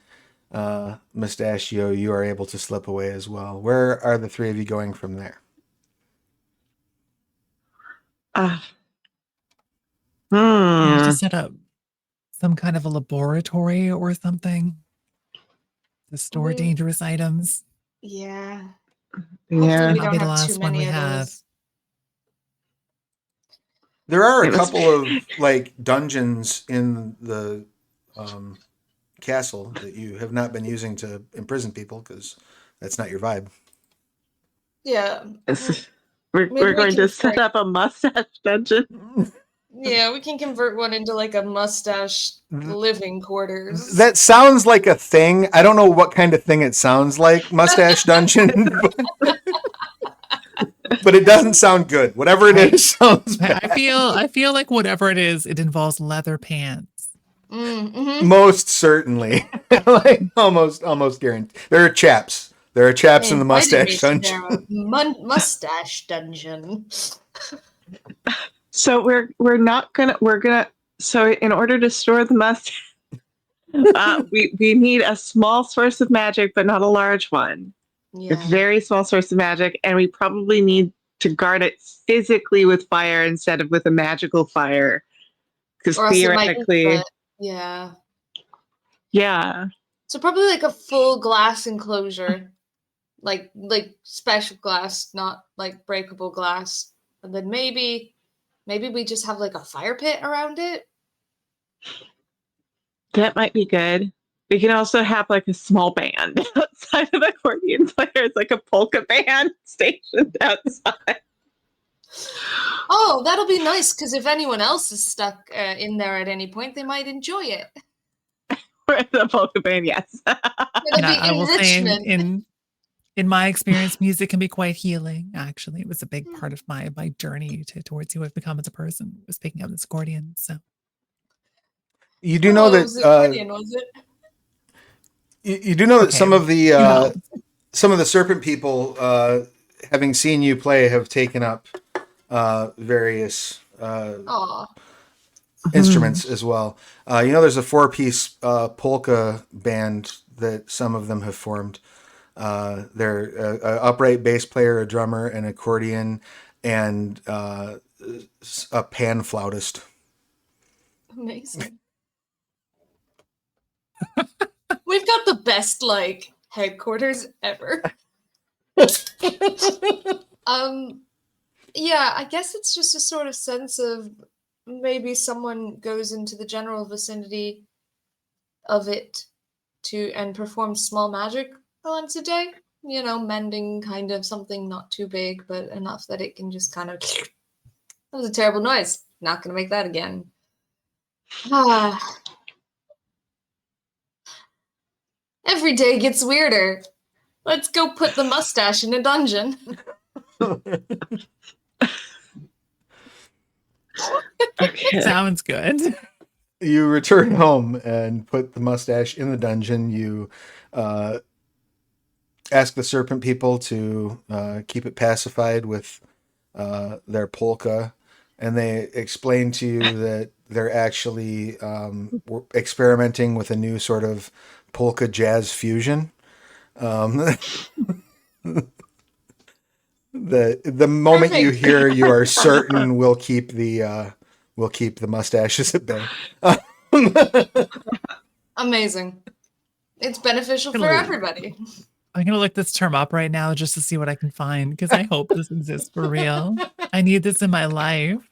Mustachio, you are able to slip away as well. Where are the three of you going from there? Yeah, Hmm. just set up some kind of a laboratory or something to store We- dangerous items. Yeah. Yeah. Hopefully we That'll don't be the have last too one many we of have. those. There are a It was- couple of like dungeons in the castle that you have not been using to imprison people because that's not your vibe. Yeah. We're Maybe we going can to set break- up a mustache dungeon. Yeah, we can convert one into like a mustache living quarters. That sounds like a thing. I don't know what kind of thing it sounds like, mustache dungeon, but it doesn't sound good. Whatever it is sounds bad. I feel like whatever it is, it involves leather pants. Mm-hmm. Most certainly, like almost guaranteed. There are chaps. There are chaps in the mustache dungeon. Mustache dungeon. So we're gonna so in order to store the mustache, we need a small source of magic, but not a large one. Yeah. A very small source of magic, and we probably need to guard it physically with fire instead of with a magical fire. Because Or else it might theoretically, yeah. yeah. So probably like a full glass enclosure. Like special glass, not like breakable glass. And then maybe we just have like a fire pit around it. That might be good. We can also have like a small band outside of accordion players, like a polka band stationed outside. Oh, that'll be nice because if anyone else is stuck in there at any point, they might enjoy it. The polka band, yes. It'll And be I will say enrichment. in my experience, music can be quite healing. Actually, it was a big part of my journey towards who I've become as a person, was picking up this accordion. So You do know it was that accordion, was it? you do know that Okay, some of the you know. some of the serpent people, having seen you play, have taken up various Aw. instruments as well. You know, there's a 4-piece polka band that some of them have formed. They're a upright bass player, a drummer, an accordion, and a pan flautist. Amazing. We've got the best like headquarters ever. Yeah, I guess it's just a sort of sense of maybe someone goes into the general vicinity of it and performs small magic once a day. You know, mending kind of something not too big, but enough that it can just kind of. That was a terrible noise. Not gonna make that again. Every day gets weirder. Let's go put the mustache in a dungeon. Okay. Sounds good. You return home and put the mustache in the dungeon. You ask the serpent people to keep it pacified with their polka, and they explain to you that they're actually experimenting with a new sort of polka jazz fusion. The moment you Perfect. hear, you are certain we'll keep the mustaches at bay. Amazing. It's beneficial for Totally. everybody. I'm going to look this term up right now just to see what I can find because I hope this exists for real. I need this in my life.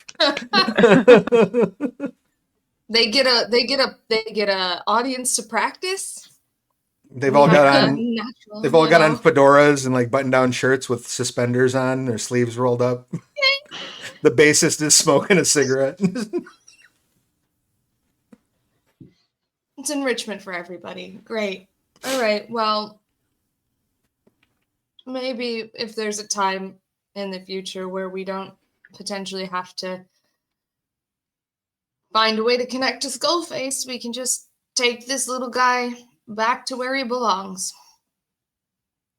They get a audience to practice. They've all got on natural, they've all got on fedoras and like button down shirts with suspenders on, their sleeves rolled up. The bassist is smoking a cigarette. It's enrichment for everybody. Great. All right. Well, maybe if there's a time in the future where we don't potentially have to find a way to connect to Skullface, we can just take this little guy back to where he belongs.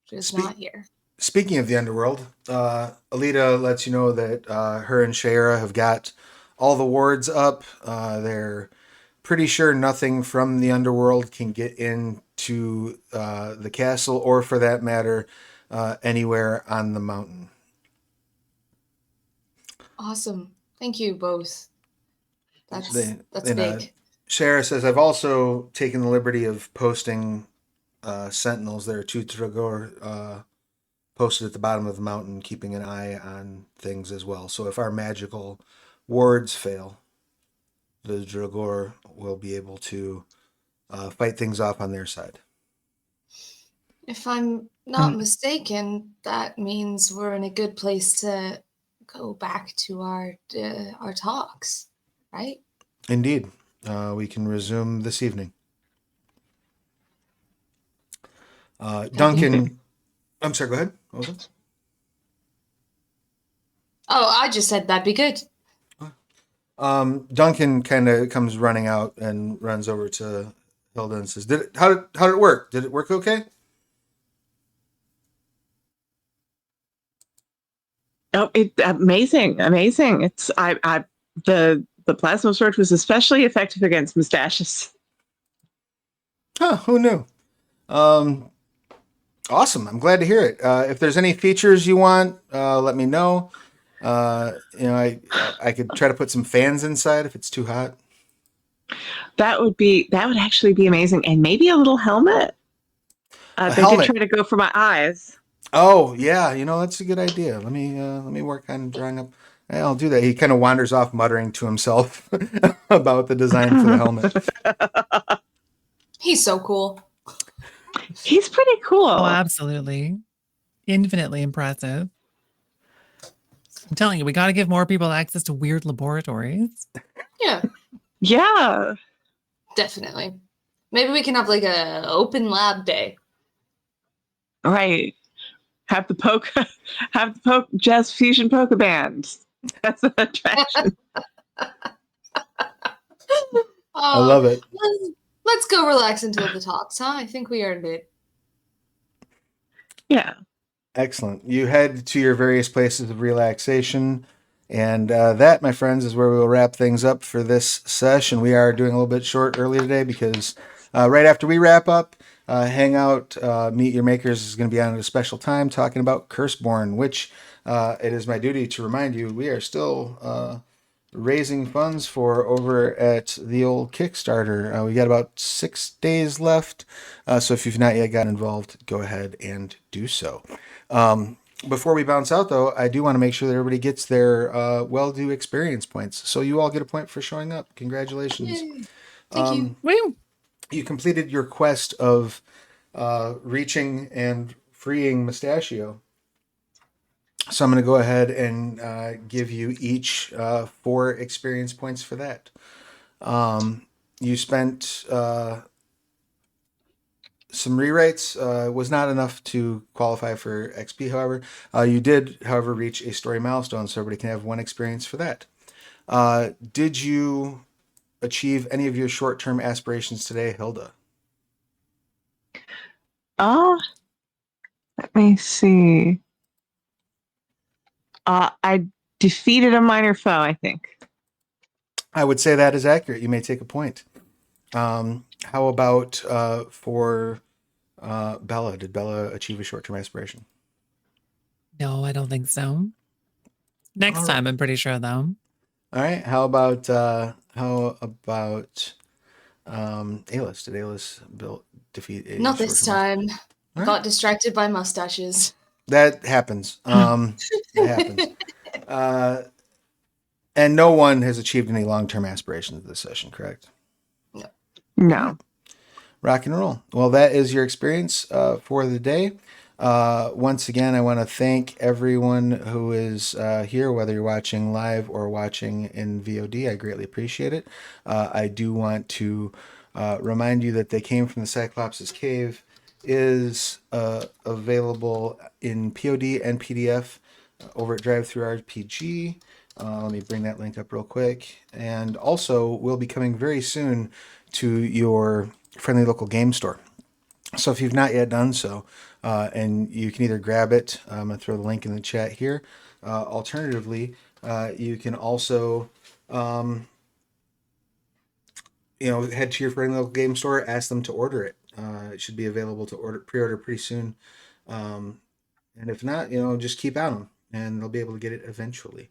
Just not here. Speaking of the underworld, Alita lets you know that her and Shayra have got all the wards up. They're pretty sure nothing from the underworld can get into the castle, or for that matter, anywhere on the mountain. Awesome. Thank you both. That's big. Shayra says, I've also taken the liberty of posting sentinels. There are 2 Dragor posted at the bottom of the mountain, keeping an eye on things as well. So if our magical wards fail, the Dragor will be able to fight things off on their side. If I'm not mistaken, that means we're in a good place to go back to our talks, right? Indeed. We can resume this evening. Duncan, I'm sorry, go ahead. What was it? Oh, I just said that'd be good. Duncan kind of comes running out and runs over to Hilda and says, how did it work? Did it work okay? Oh, amazing. It's the plasma sword was especially effective against mustaches. Huh, who knew? Awesome. I'm glad to hear it. If there's any features you want, let me know. I could try to put some fans inside if it's too hot. That would actually be amazing, and maybe a little helmet. They did try to go for my eyes. Oh yeah, that's a good idea. Let me work on drawing up. I'll do that. He kind of wanders off, muttering to himself about the design for the helmet. He's so cool. He's pretty cool. Oh, absolutely. Infinitely impressive. I'm telling you, we got to give more people access to weird laboratories. Yeah. Yeah. Definitely. Maybe we can have like a open lab day. Right. Have the poke jazz fusion polka band. That's an attraction. I love it. Let's go relax until the talks, huh? I think we earned it. Yeah. Excellent. You head to your various places of relaxation. And that, my friends, is where we will wrap things up for this session. We are doing a little bit short early today because right after we wrap up, hang out, meet your makers is going to be on at a special time talking about Curseborn, which it is my duty to remind you we are still raising funds for over at the old Kickstarter. We got about 6 days left, so if you've not yet gotten involved, go ahead and do so. Before we bounce out, though, I do want to make sure that everybody gets their well-due experience points. So you all get a point for showing up. Congratulations. Yay. Thank you. Woo! You completed your quest of reaching and freeing Mustachio. So I'm going to go ahead and give you each 4 experience points for that. You spent some rewrites. Was not enough to qualify for XP, however. You did, however, reach a story milestone, so everybody can have 1 experience for that. Did you achieve any of your short-term aspirations today, Hilda? Let me see. I defeated a minor foe, I think. I would say that is accurate. You may take a point. How about for Bella? Did Bella achieve a short-term aspiration? No, I don't think so. Next All time, I'm pretty sure, though. All right. How about Alis? Did Alis defeat a Not this short-term time. All Got right. distracted by mustaches. That happens. That happens. And no one has achieved any long-term aspirations this session, correct? No. Rock and roll. Well, that is your experience for the day. Once again, I want to thank everyone who is here, whether you're watching live or watching in VOD. I greatly appreciate it. I do want to remind you that They Came from the Cyclops' Cave is available in POD and PDF over at DriveThruRPG. Let me bring that link up real quick. And also, we'll be coming very soon to your friendly local game store. So if you've not yet done so, and you can either grab it, I'm going to throw the link in the chat here. Alternatively, you can also, head to your friendly local game store, ask them to order it. It should be available to pre-order pretty soon. And if not, just keep at them, and they'll be able to get it eventually.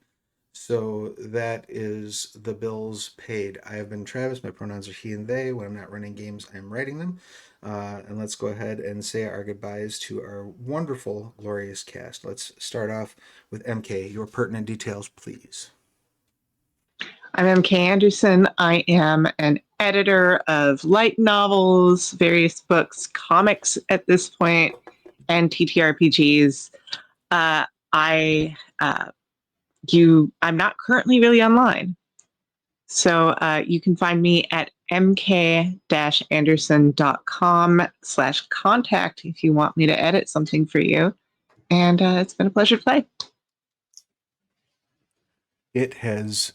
So that is the bills paid. I have been Travis. My pronouns are he and they. When I'm not running games, I'm writing them. And let's go ahead and say our goodbyes to our wonderful, glorious cast. Let's start off with MK. Your pertinent details, please. I'm MK Anderson. I am an editor of light novels, various books, comics at this point, and TTRPGs. I'm not currently really online. So you can find me at mk-anderson.com/contact if you want me to edit something for you. And it's been a pleasure to play. It has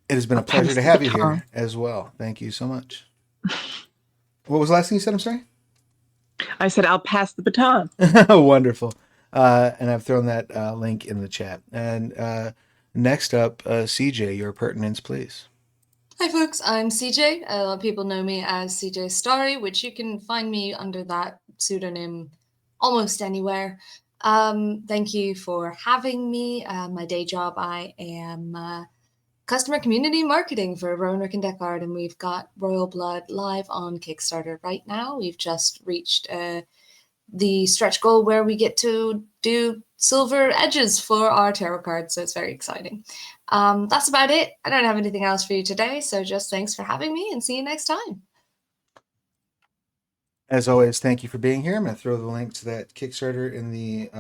been a pleasure to have you here as well. Thank you so much. What was the last thing you said? I'm sorry? I said I'll pass the baton. Wonderful. And I've thrown that link in the chat. And next up, CJ, your pertinence, please. Hi, folks. I'm CJ. A lot of people know me as CJ Starry, which you can find me under that pseudonym almost anywhere. Thank you for having me. My day job, I am customer community marketing for Rowan and Deckard, and we've got Royal Blood live on Kickstarter right now. We've just reached the stretch goal where we get to do silver edges for our tarot cards, so it's very exciting. That's about it. I don't have anything else for you today, so just thanks for having me, and see you next time. As always, thank you for being here. I'm going to throw the link to that Kickstarter in the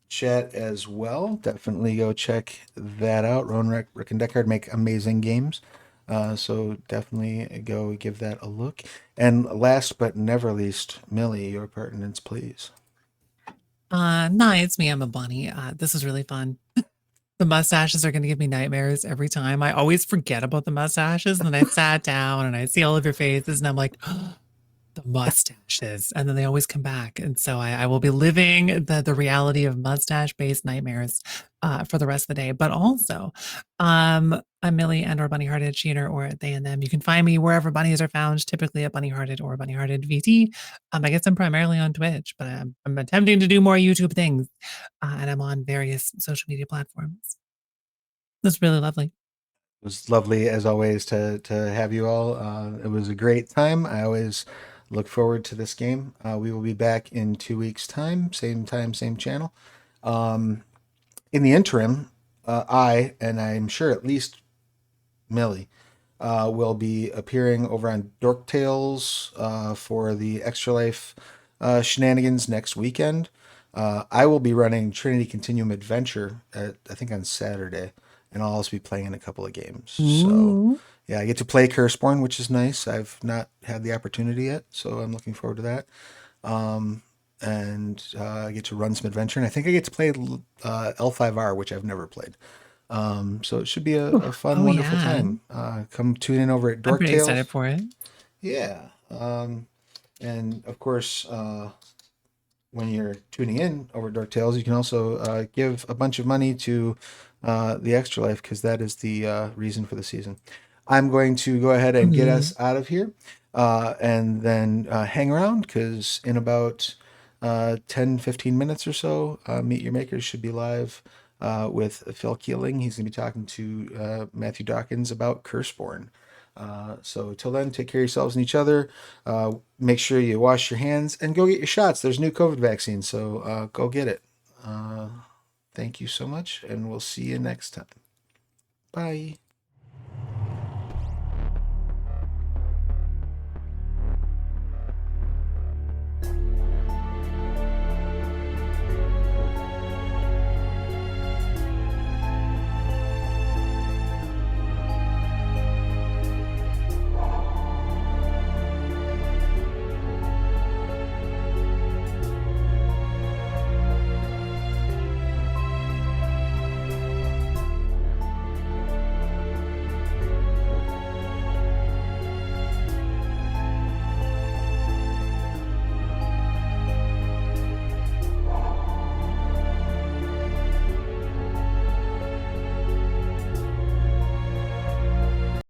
chat as well. Definitely go check that out. Rowan, Rick, and Deckard make amazing games. So definitely go give that a look. And last but never least, Millie, your pertinence, please. No, it's me. I'm a bunny. This is really fun. The mustaches are going to give me nightmares every time. I always forget about the mustaches, and then I sat down and I see all of your faces, and I'm like, the mustaches, and then they always come back. And so I will be living the reality of mustache-based nightmares for the rest of the day. But also, I'm Millie and or Bunny Hearted, she and her, or they and them. You can find me wherever bunnies are found, typically at Bunny Hearted or Bunny Hearted VT. I guess I'm primarily on Twitch, but I'm attempting to do more YouTube things, and I'm on various social media platforms. That's really lovely. It was lovely as always to have you all. It was a great time. I always look forward to this game. We will be back in 2 weeks' time, same channel. In the interim, and I'm sure at least Millie, will be appearing over on Dork Tales for the Extra Life shenanigans next weekend. I will be running Trinity Continuum Adventure I think on Saturday, and I'll also be playing in a couple of games. So Ooh. yeah, I get to play Curseborn, which is nice. I've not had the opportunity yet, so I'm looking forward to that. And I get to run some adventure, and I think I get to play L5R, which I've never played. So it should be a fun, Oh, wonderful yeah. time. Come tune in over at I'm Dork pretty Tales. excited for it. Yeah. And of course, when you're tuning in over at Dork Tales, you can also give a bunch of money to the Extra Life, because that is the reason for the season. I'm going to go ahead and get us out of here, and then hang around, because in about 10-15 minutes or so, Meet Your Makers should be live with Phil Keeling. He's going to be talking to Matthew Dawkins about Curseborn. So till then, take care of yourselves and each other. Make sure you wash your hands and go get your shots. There's a new COVID vaccine, so go get it. Thank you so much, and we'll see you next time. Bye.